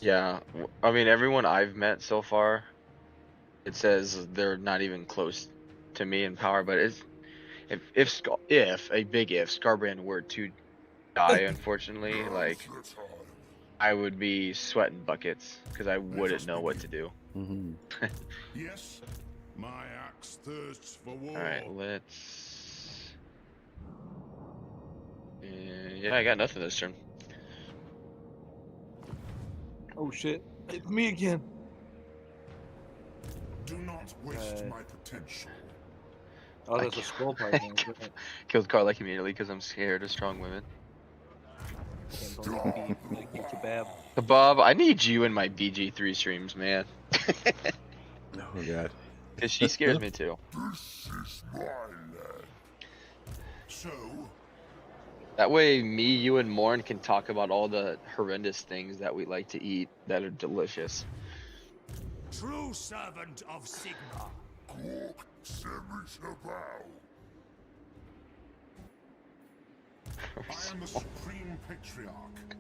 yeah. I mean, everyone I've met so far, it says they're not even close to me in power. But it's if a big if Scarbrand were to die, unfortunately, like I would be sweating buckets because I wouldn't know what to do. Hmm. Yes, my axe thirsts for war. All right, let's. Yeah, I got nothing this turn. Oh shit. It's me again. Do not waste my potential. Oh, there's a can't- scroll part. I man. can't- Killed Karlak immediately because I'm scared of strong women. Can't believe he made a kebab. Kebab, I need you in my BG3 streams, man. Oh god. Because she scares me too. This is my land. So, That way, me, you, and Morn can talk about all the horrendous things that we like to eat that are delicious. true servant of Sigma. I am the supreme patriarch.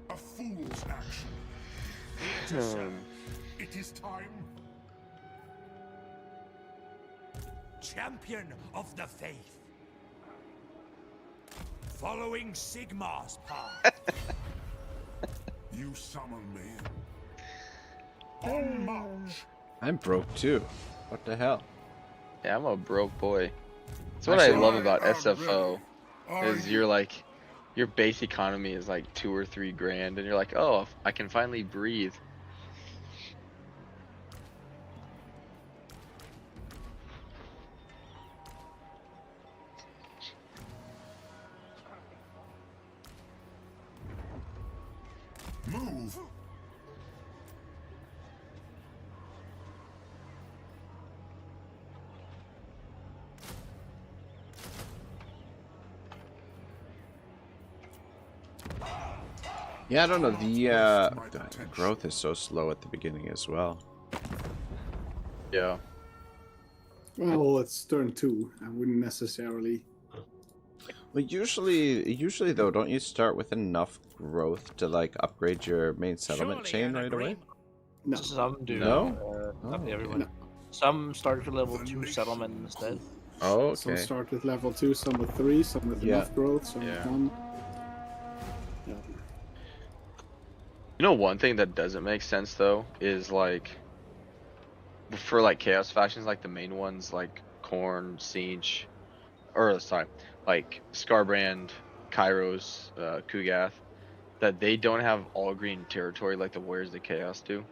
A fool's action. Here to serve. It is time. Champion of the faith. Following Sigma's path. You summon me. On march. I'm broke too. What the hell? Yeah, I'm a broke boy. That's what I love about SFO. Is you're like, your base economy is like 2 or 3 grand, and you're like, oh, I can finally breathe. Move. Yeah, I don't know. The growth is so slow at the beginning as well. Yeah. Well, it's turn 2. I wouldn't necessarily. Well, usually though, don't you start with enough growth to like upgrade your main settlement Surely chain an right away? agreement. No. Some do. No? Not Oh, everyone. okay. Some start with level 2 settlement instead. Oh, Some okay. start with level 2, some with 3, some with Yeah. enough growth, some Yeah. with 1. Yeah. You know, one thing that doesn't make sense though is like, for like chaos factions, like the main ones like Korn, Siege, or sorry, like Scarbrand, Kairos, Kugath, that they don't have all green territory like the Warriors of the Chaos do.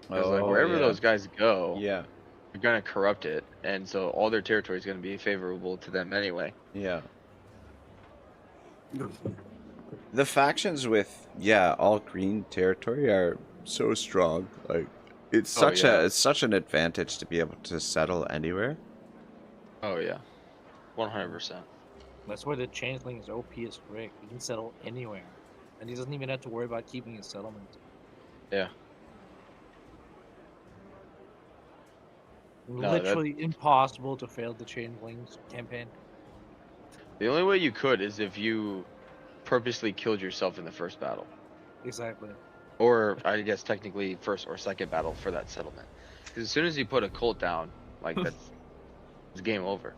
Because like Oh, wherever yeah. those guys go, Yeah, they're gonna corrupt it, and so all their territory is gonna be favorable to them anyway. yeah. The factions with all green territory are so strong. Like it's such it's such an advantage to be able to settle anywhere. Oh yeah, 100%. That's why the changeling is OP as frick. He can settle anywhere. And he doesn't even have to worry about keeping his settlement. Yeah. No, Literally impossible to fail the changelings campaign. The only way you could is if you purposely killed yourself in the first battle. Exactly. Or, I guess, technically, first or second battle for that settlement. Because as soon as you put a cult down, like, it's game over.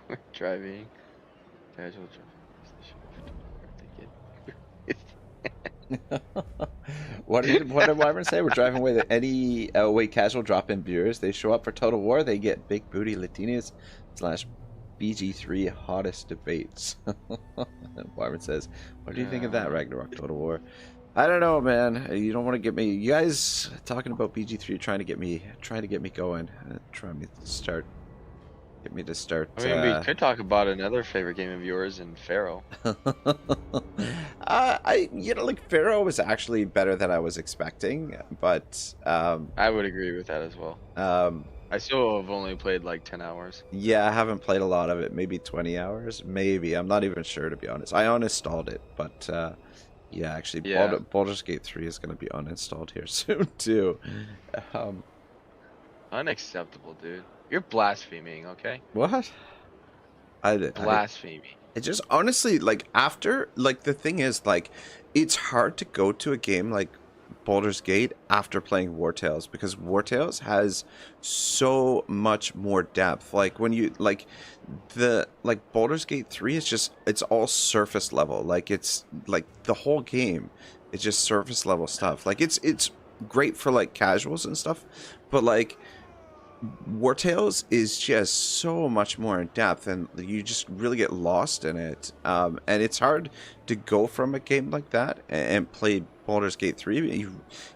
We're driving. Casual What did Wyvern say? We're driving away the casual drop-in viewers. They show up for Total War. They get big booty Latinas / BG3 hottest debates. Wyvern says, "What do you think of that, Ragnarok Total War?" I don't know, man. You don't want to get me. You guys talking about BG3, trying to get me going, trying to start. Get me to start. I mean, we could talk about another favorite game of yours in Pharaoh. Like Pharaoh was actually better than I was expecting, but I would agree with that as well. I still have only played like 10 hours. Yeah, I haven't played a lot of it. Maybe 20 hours. Maybe. I'm not even sure, to be honest. I uninstalled it, but yeah, actually, Yeah. Baldur's Gate 3 is going to be uninstalled here soon too. Unacceptable, dude. You're blaspheming, okay? What? Blaspheming. It just honestly, like, after, like, the thing is, like, it's hard to go to a game like Baldur's Gate after playing War Tales, because War Tales has so much more depth. Like, when you, like, Baldur's Gate 3 is just, it's all surface level. Like, it's, like, the whole game is just surface level stuff. Like, it's great for, like, casuals and stuff, but, like, War Tales is just so much more in depth, and you just really get lost in it. And it's hard to go from a game like that and play Baldur's Gate 3. You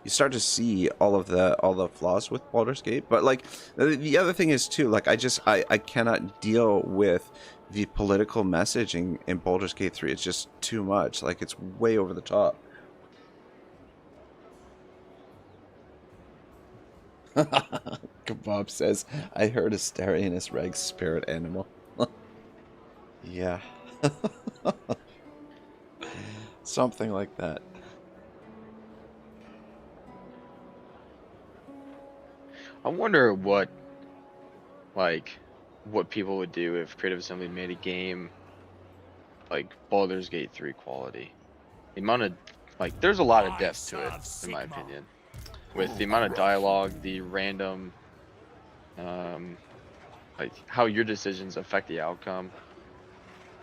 start to see all the flaws with Baldur's Gate. But like the other thing is too, like I cannot deal with the political messaging in Baldur's Gate 3. It's just too much. Like, it's way over the top. Kebab says, I heard Astarion is Reg's spirit animal. Yeah. Something like that. I wonder what people would do if Creative Assembly made a game like Baldur's Gate 3 quality. The amount of, like, there's a lot of depth to it, in my opinion. With the amount of dialogue, the random, like, how your decisions affect the outcome.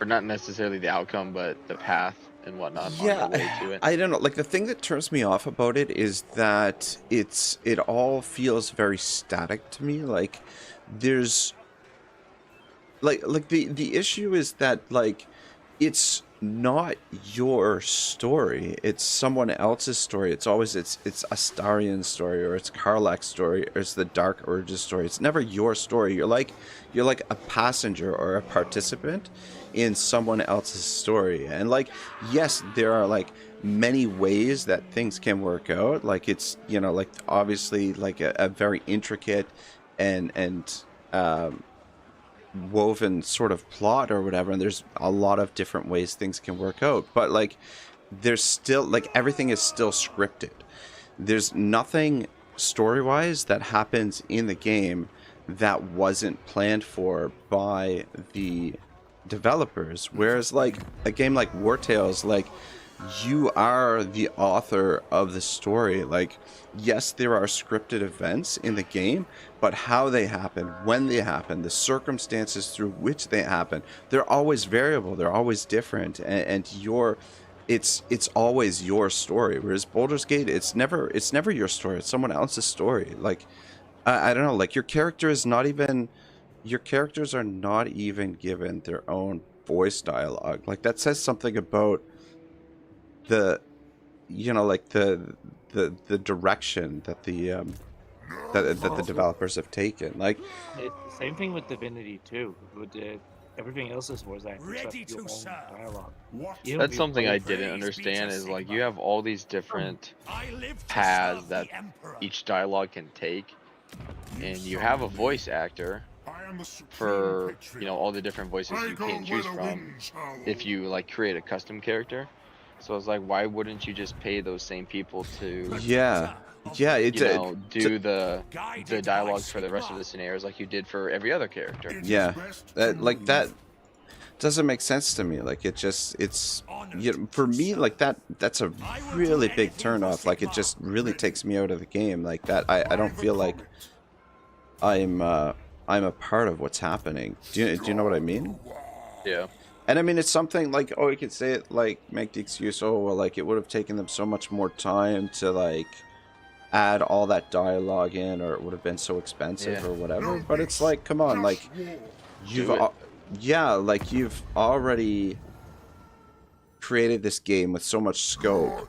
Or not necessarily the outcome, but the path and whatnot on the way to it. I don't know. Like, the thing that turns me off about it is that it all feels very static to me. Like, there's like the issue is that, like, it's not your story, it's someone else's story. It's always it's Astarion's story, or it's Karlak's story, or it's the Dark Urge's story. It's never your story. You're like a passenger or a participant in someone else's story. And like, yes, there are like many ways that things can work out. Like, it's, you know, like, obviously like a very intricate and woven sort of plot or whatever, and there's a lot of different ways things can work out, but like, there's still, like, everything is still scripted. There's nothing story-wise that happens in the game that wasn't planned for by the developers, whereas like a game like War Tales, like, you are the author of the story. Like, yes, there are scripted events in the game, but how they happen, when they happen, the circumstances through which they happen, they're always variable, they're always different, and it's always your story. Whereas Baldur's Gate, it's never your story, it's someone else's story. Like, I don't know, like, your characters are not even given their own voice dialogue. Like, that says something about the, you know, like the direction that the that the developers have taken. Like, same thing with Divinity too. With everything else is voice acting except your own dialogue. That's something I didn't understand, is like, you have all these different paths that each dialogue can take, and you have a voice actor for, you know, all the different voices you can choose from if you like create a custom character. So I was like, why wouldn't you just pay those same people to it's, you know, do the dialogues for the rest of the scenarios like you did for every other character? Yeah, like, that doesn't make sense to me. Like, for me, like, that's a really big turnoff. Like, it just really takes me out of the game. Like, that I don't feel like I'm a part of what's happening. Do you know what I mean? Yeah. And I mean, it's something like, oh, you could say it, like, make the excuse, oh, well, like, it would have taken them so much more time to, like, add all that dialogue in, or it would have been so expensive, or whatever. But it's like, come on, like, you've already created this game with so much scope,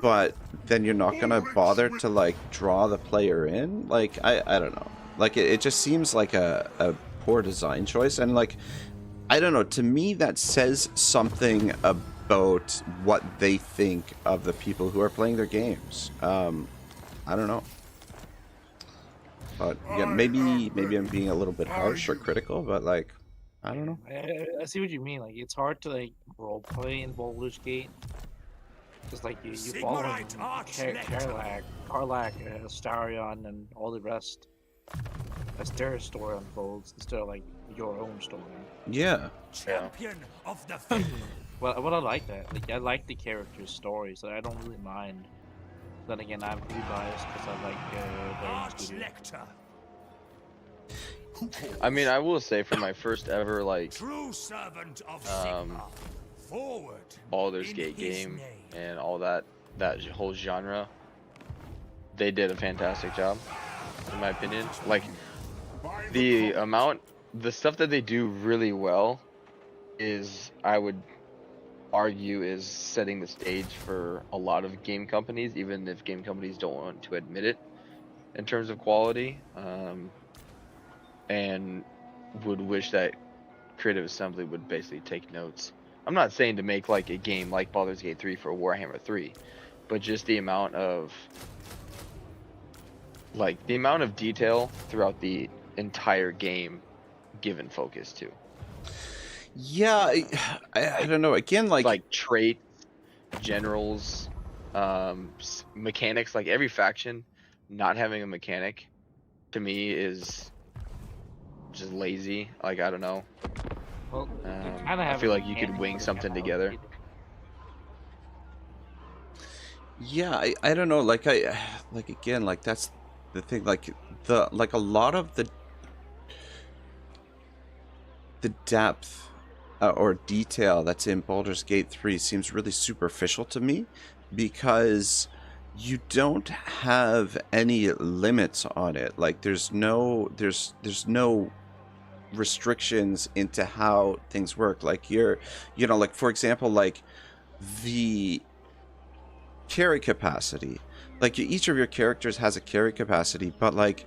but then you're not gonna bother to, like, draw the player in. Like, I don't know. Like, it just seems like a poor design choice, and like, I don't know, to me that says something about what they think of the people who are playing their games. I don't know. But yeah, maybe I'm being a little bit harsh or critical, but like, I don't know. I see what you mean. Like, it's hard to like role play in Baldur's Gate. Just like you follow Karlak, Astarion, and all the rest as their story unfolds instead of like your own story. Yeah. Champion of the faith. Well, I like that. Like, I like the characters' stories, so I don't really mind. Then again, I'm pretty biased because I like the Lecter. I mean, I will say, for my first ever, like, True servant of Sigma. Forward. Baldur's Gate game and all that whole genre, they did a fantastic job, in my opinion. Like, the stuff that they do really well is, I would argue, is setting the stage for a lot of game companies, even if game companies don't want to admit it, in terms of quality, and would wish that Creative Assembly would basically take notes. I'm not saying to make like a game like Baldur's Gate 3 for Warhammer 3, but just the amount of detail throughout the entire game given focus to. Yeah, I don't know. Again, like traits, generals, mechanics. Like every faction not having a mechanic, to me, is just lazy. Like, I don't know. Well, I feel like you could wing something together. Yeah, I don't know. Like again, like that's the thing. Like a lot of the depth or detail that's in Baldur's Gate 3 seems really superficial to me, because you don't have any limits on it. Like there's no restrictions into how things work. Like like for example, like the carry capacity. Like each of your characters has a carry capacity, but like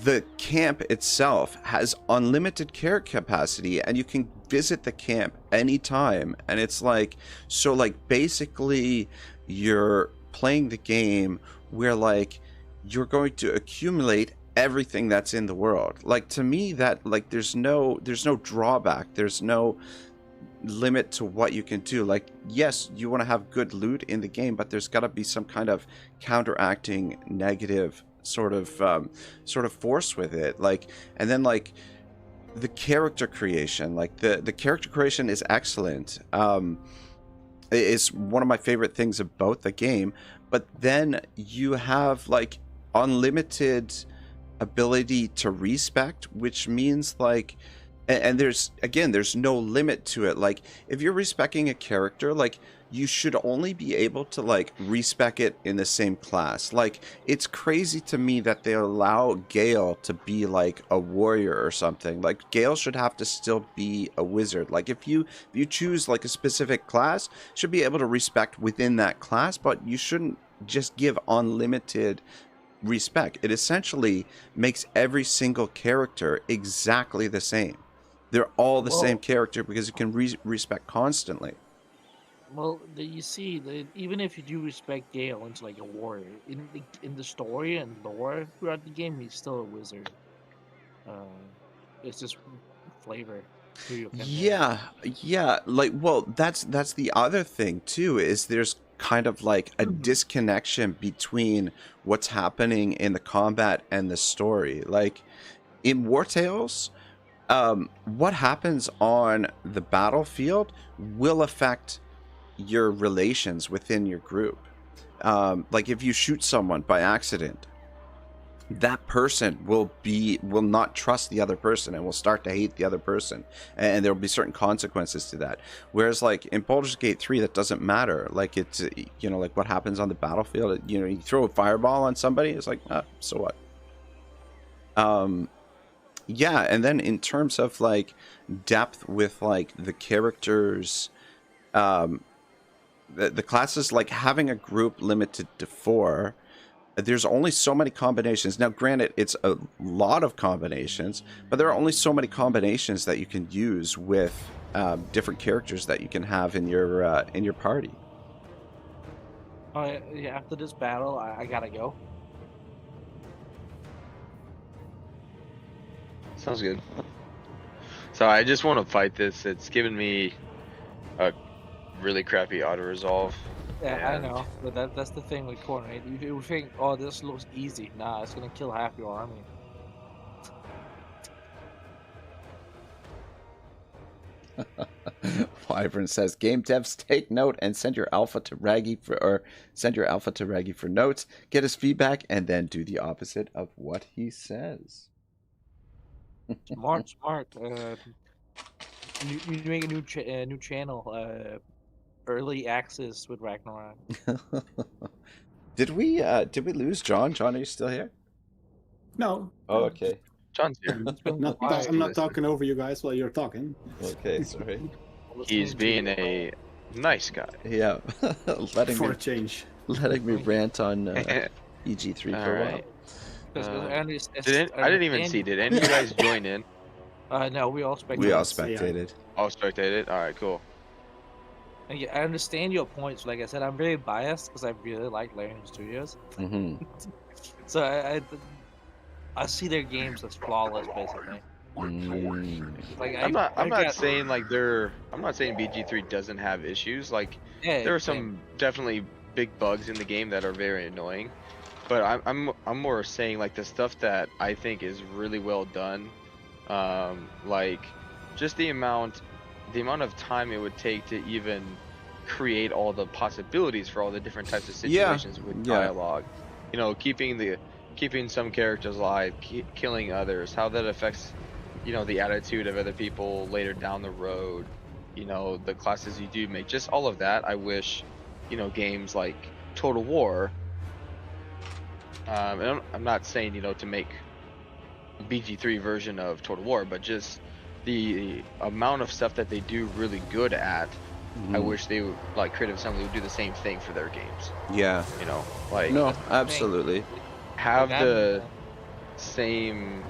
the camp itself has unlimited carry capacity, and you can visit the camp anytime. And it's like, so like basically you're playing the game where like you're going to accumulate everything that's in the world. Like to me, that like there's no drawback, there's no limit to what you can do. Like, yes, you want to have good loot in the game, but there's got to be some kind of counteracting negative sort of force with it. Like, and then like the character creation, like the character creation is excellent. It's one of my favorite things about the game. But then you have like unlimited ability to respect, which means like, and there's no limit to it. Like if you're respecting a character, like you should only be able to like respec it in the same class. Like it's crazy to me that they allow Gale to be like a warrior or something. Like Gale should have to still be a wizard. Like if you choose like a specific class, should be able to respect within that class, but you shouldn't just give unlimited respect. It essentially makes every single character exactly the same. They're all the same character because you can respect constantly. Well, you see, even if you do respect Gale into like a warrior, in the story and lore throughout the game, he's still a wizard. It's just flavor. Yeah. Like, well, that's the other thing too, is there's kind of like a disconnection between what's happening in the combat and the story. Like in War Tales, what happens on the battlefield will affect your relations within your group. Like if you shoot someone by accident, that person will not trust the other person and will start to hate the other person, and there will be certain consequences to that. Whereas like in Baldur's Gate 3, that doesn't matter. Like it's, like what happens on the battlefield, you throw a fireball on somebody, it's like, so what? Yeah, and then in terms of like depth with like the characters, the classes, like having a group limited to 4, there's only so many combinations. Now, granted, it's a lot of combinations, but there are only so many combinations that you can use with different characters that you can have in your party. Oh yeah, after this battle, I gotta go. Sounds good. So I just want to fight this. It's given me a really crappy auto-resolve. Yeah, I know, but that's the thing with Corn, right? You think, oh, this looks easy. Nah, it's gonna kill half your army. Wyvern says, game devs, take note and send your alpha to Raggy for notes, get his feedback, and then do the opposite of what he says. Smart. You make a new channel. Early access with Ragnarok. Did we lose John? John, are you still here? No. Oh, okay. John's here. I'm not talking over you guys while you're talking. Okay, sorry. He's being a nice guy. Yeah, For a change. letting me rant on EG3 for a while. Alright. I I didn't even see. Did any of you guys join in? No, we all spectated. We all spectated. All spectated? Alright, cool. And yeah, I understand your points. Like I said, I'm very biased because I really like Larian Studios. Mm-hmm. So I see their games as flawless, basically. Like I'm not saying like I'm not saying BG3 doesn't have issues. Like there are some definitely big bugs in the game that are very annoying. But I'm more saying like the stuff that I think is really well done. Like just the amount of time it would take to even create all the possibilities for all the different types of situations with dialogue. You know, keeping some characters alive, killing others, how that affects, you know, the attitude of other people later down the road, you know, the classes you do make, just all of that. I wish, you know, games like Total War, and I'm not saying, you know, to make BG3 version of Total War, but just the amount of stuff that they do really good at. I wish they would, like Creative Assembly would do the same thing for their games. Yeah. You know, like no, absolutely. Have the same,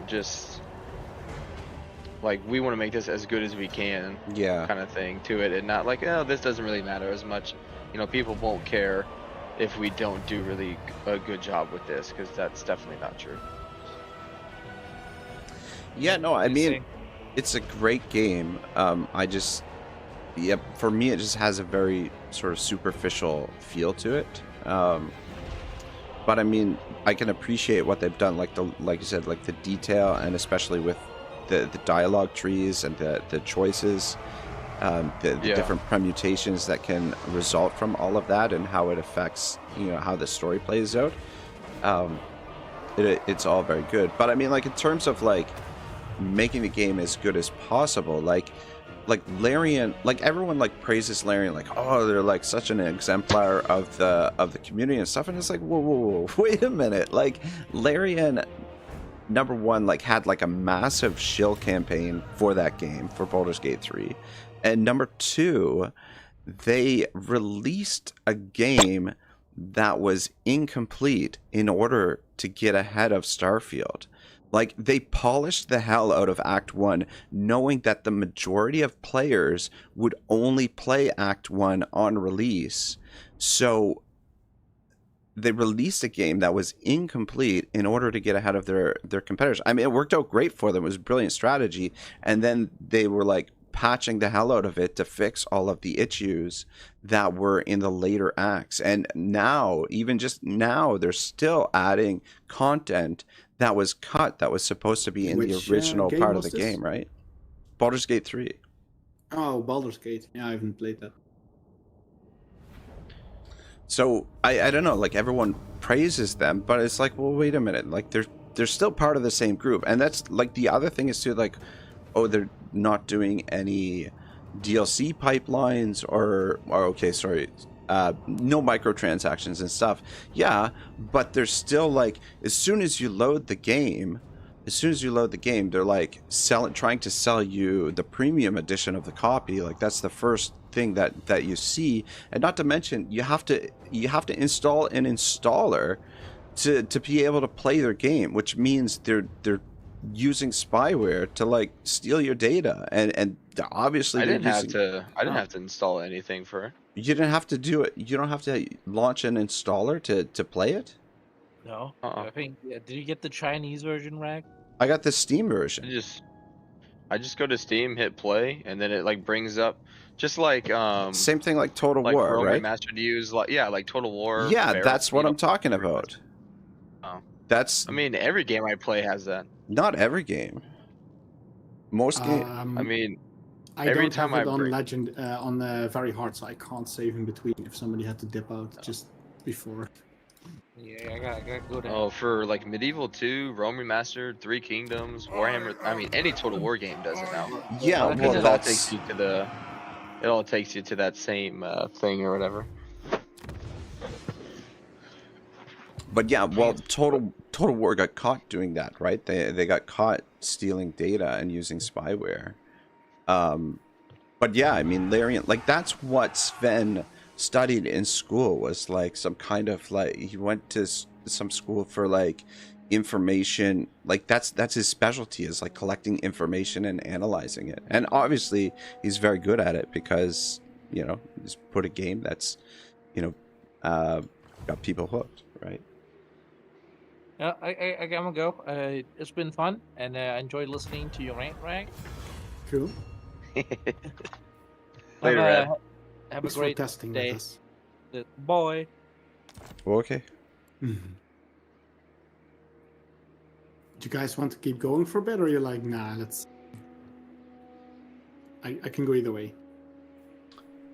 just like we want to make this as good as we can. Yeah. Kind of thing to it, and not like, oh, this doesn't really matter as much. You know, people won't care if we don't do really a good job with this, because that's definitely not true. Yeah, no, I mean, it's a great game. For me, it just has a very sort of superficial feel to it. But I mean, I can appreciate what they've done, like you said, like the detail, and especially with the dialogue trees and the choices, the different permutations that can result from all of that, and how it affects, you know, how the story plays out. It's all very good. But I mean, like in terms of like making the game as good as possible, like Larian, like everyone like praises Larian, like, oh, they're like such an exemplar of the community and stuff, and it's like, whoa, wait a minute, like Larian, number one, like had like a massive shill campaign for that game, for Baldur's Gate 3, and number two, they released a game that was incomplete in order to get ahead of Starfield. Like, they polished the hell out of Act 1, knowing that the majority of players would only play Act 1 on release. So they released a game that was incomplete in order to get ahead of their competitors. I mean, it worked out great for them. It was a brilliant strategy. And then they were, like, patching the hell out of it to fix all of the issues that were in the later acts. And now, even just now, they're still adding content that was cut, that was supposed to be in the original part of the game, right? Baldur's Gate 3. Oh, Baldur's Gate. Yeah, I haven't played that. So, I don't know, like, everyone praises them, but it's like, well, wait a minute, like, they're still part of the same group. And that's, like, the other thing is, too, like, oh, they're not doing any DLC pipelines, or okay, sorry, no microtransactions and stuff. Yeah, but they're still like, as soon as you load the game, they're like trying to sell you the premium edition of the copy. Like, that's the first thing that you see. And not to mention, you have to install an installer to be able to play their game, which means they're using spyware to like steal your data, and obviously I didn't have to install anything for it. You didn't have to do it. You don't have to launch an installer to play it. No, I think. Did you get the Chinese version, Rag? I got the Steam version. I just go to Steam, hit play, and then it like brings up just like same thing like Total like War, right? Master to use like Total War. Yeah, that's what I'm talking about. Oh. That's. I mean, every game I play has that. Not every game. Most games. I mean, every time I on Legend on the very hard, so I can't save in between if somebody had to dip out just before. Yeah, I gotta go down. Oh, for like Medieval 2, Rome Remastered, 3 Kingdoms, Warhammer. I mean, any Total War game does it now. Yeah, well, it all takes you to the. It all takes you to that same thing or whatever. But yeah, well, Total Total War got caught doing that, right? They got caught stealing data and using spyware. But yeah, I mean, Larian, like that's what Sven studied in school, was like some kind of like, he went to some school for like information, like that's his specialty, is like collecting information and analyzing it. And obviously he's very good at it because, you know, he's put a game that's, you know, got people hooked, right? Yeah, I gotta go. It's been fun, and I enjoyed listening to your rant, Rag. Cool. Later, Ed. Have a Thanks for great testing day. with us. Boy. Okay. Mhm. Do you guys want to keep going for a bit, or you're like, nah, let's... I can go either way.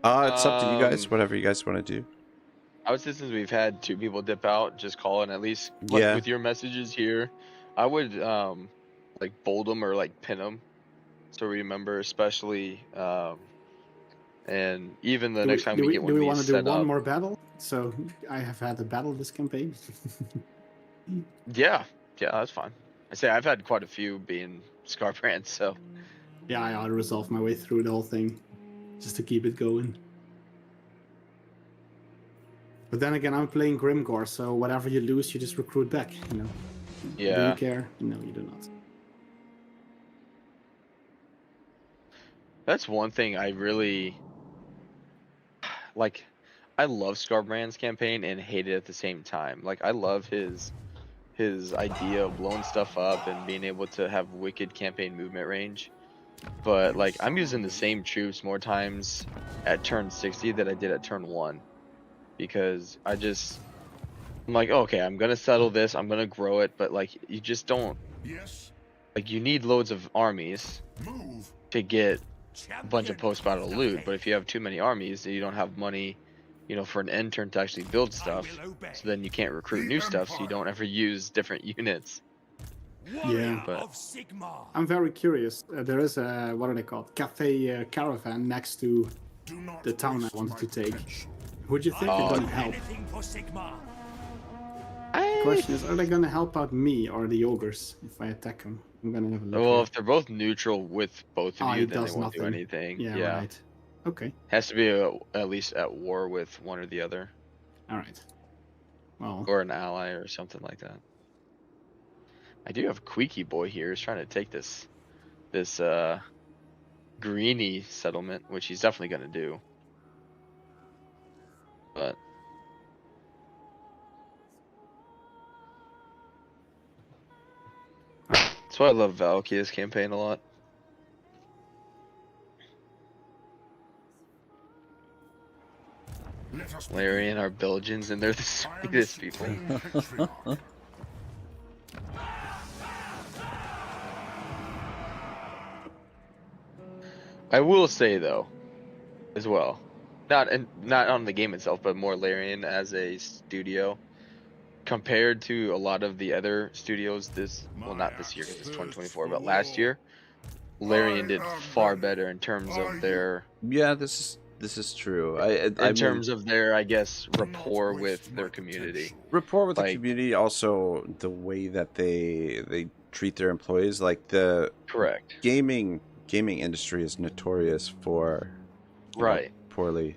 It's up to you guys, whatever you guys want to do. I would say since we've had 2 people dip out, just call in at least like, Yeah. with your messages here. I would like bold them or like pin them so remember, especially and even the next time we get one do of we these want to do set one up. more battle? So I have had a battle this campaign. Yeah, that's fine. I say I've had quite a few being Scarbrands, so Yeah, I'll resolve my way through the whole thing just to keep it going. But then again, I'm playing Grimgore, so whatever you lose, you just recruit back, you know? Do yeah. you care? No, you do not. That's one thing I really like. I love Scarbrand's campaign and hate it at the same time. Like I love his idea of blowing stuff up and being able to have wicked campaign movement range. But like I'm using the same troops more times at turn 60 that I did at turn 1. Because I'm like, okay, I'm gonna settle this, I'm gonna grow it, but like you just don't, like you need loads of armies to get a bunch of post-battle loot, but if you have too many armies, you don't have money, you know, for an end turn to actually build stuff, so then you can't recruit new stuff, so you don't ever use different units. Yeah, but I'm very curious. There is a, what are they called? Cafe Caravan next to the town I wanted to take. Would you think they're gonna help? The question is, are they gonna help out me or the ogres if I attack them? I'm gonna have a look. Well, here. if they're both neutral with both of you, it then they does won't do nothing. anything. Yeah, right. Okay. Has to be at least at war with one or the other. All right. Well. Or an ally or something like that. I do have Queaky Boy here. He's trying to take this greeny settlement, which he's definitely gonna do. But that's why I love Valkyria's campaign a lot. Larian are Belgians and they're the sweetest people. I will say though, as well, not on the game itself, but more Larian as a studio, compared to a lot of the other studios not this year because it's 2024, but last year, Larian did far better in terms of their. Yeah, this is true. In terms of their, I guess, rapport with their community. Rapport with the community, also the way that they treat their employees, like the correct gaming industry is notorious for poorly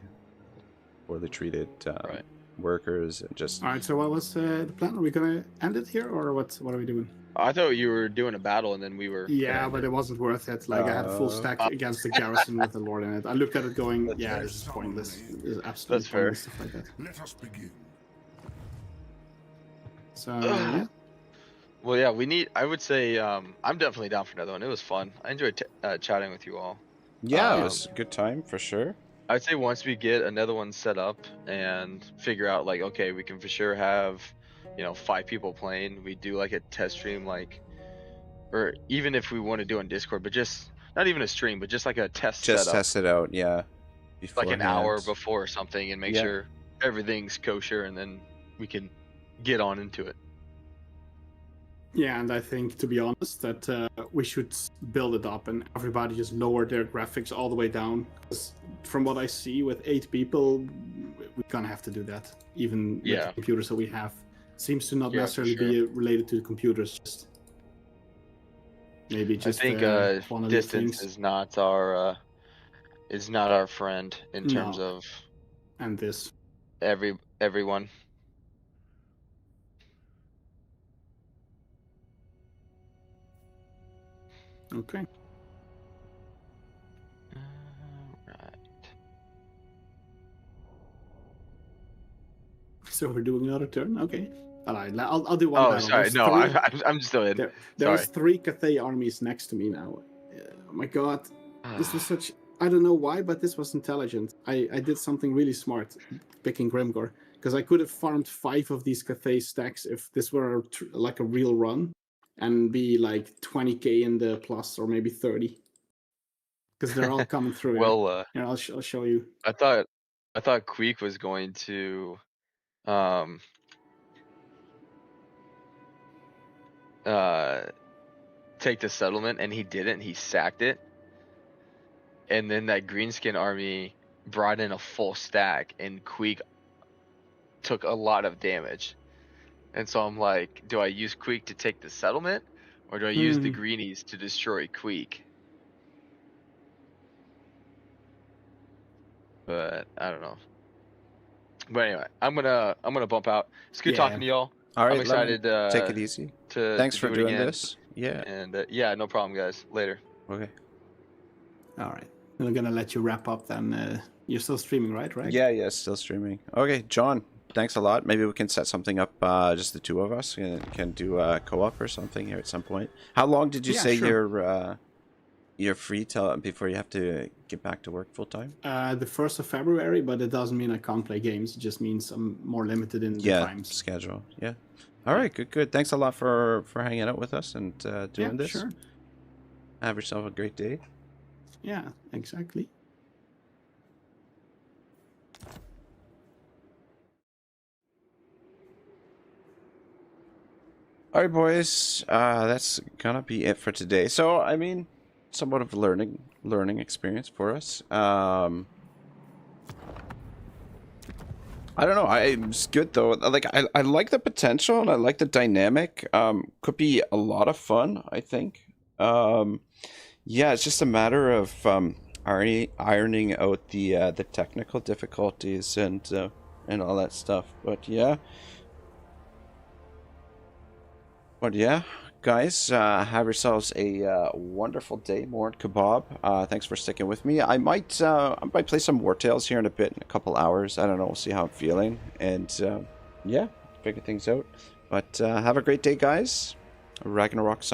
treated workers and just. All right. So what was the plan? Are we gonna end it here, or what are we doing? I thought you were doing a battle and then we were. Yeah, but it wasn't worth it. Like I had a full stack against the garrison with the Lord in it. I looked at it going, this is pointless. This is absolutely pointless. Stuff like that. Let us begin. So yeah. Well, yeah, I would say, I'm definitely down for another one. It was fun. I enjoyed chatting with you all. Yeah, it was a good time for sure. I'd say once we get another one set up and figure out, like, okay, we can for sure have, 5 people playing. We do like a test stream, or even if we want to do on Discord, but just not even a stream, but just like a test. Just test it out, yeah. Like an hour before or something, and make sure everything's kosher, and then we can get on into it. Yeah, and I think, to be honest, that we should build it up and everybody just lower their graphics all the way down. Because from what I see, with 8 people, we're gonna have to do that, even with the computers that we have. Seems to not Yeah, for necessarily sure. be related to the computers. Just maybe just I think one of the distance things. is not our friend in terms No. of And this. everyone. Okay. Right. So we're doing another turn. Okay. All right. I'll do one Oh, battle. sorry. There's No, three. I'm still in. There's Sorry. 3 Cathay armies next to me now. Oh my god. This was such... I don't know why, but this was intelligent. I did something really smart picking Grimgor. Because I could have farmed 5 of these Cathay stacks if this were like a real run. And be like 20k in the plus, or maybe 30. Because they're all coming through. Well, here, I'll show you. I thought Queek was going to take the settlement, and he didn't. He sacked it. And then that greenskin army brought in a full stack, and Queek took a lot of damage. And so I'm like, do I use Queek to take the settlement, or do I use the greenies to destroy Queek? But I don't know. But anyway, I'm gonna bump out. It's good talking to y'all. All right, I'm excited. take it easy. Thanks for doing this. Yeah. And yeah, no problem, guys. Later. Okay. All right. I'm gonna let you wrap up then. You're still streaming, right? Yeah, still streaming. Okay, John, thanks a lot. Maybe we can set something up, just the 2 of us, and can do a co-op or something here at some point. How long did you say you're free till before you have to get back to work full time? The 1st of February, but it doesn't mean I can't play games. It just means I'm more limited in the times. Schedule. Yeah. All right, good. Thanks a lot for hanging out with us and doing this. Sure. Have yourself a great day. Yeah, exactly. All right, boys. That's gonna be it for today. So, I mean, somewhat of a learning experience for us. I don't know. It's good though. Like I like the potential and I like the dynamic. Could be a lot of fun, I think. Yeah, it's just a matter of ironing out the technical difficulties and all that stuff. But yeah. Guys, have yourselves a wonderful day. More kebab. Thanks for sticking with me. I might play some War Tales here in a bit, in a couple hours. I don't know. We'll see how I'm feeling, and yeah, figure things out. But have a great day, guys. Ragnarok sign.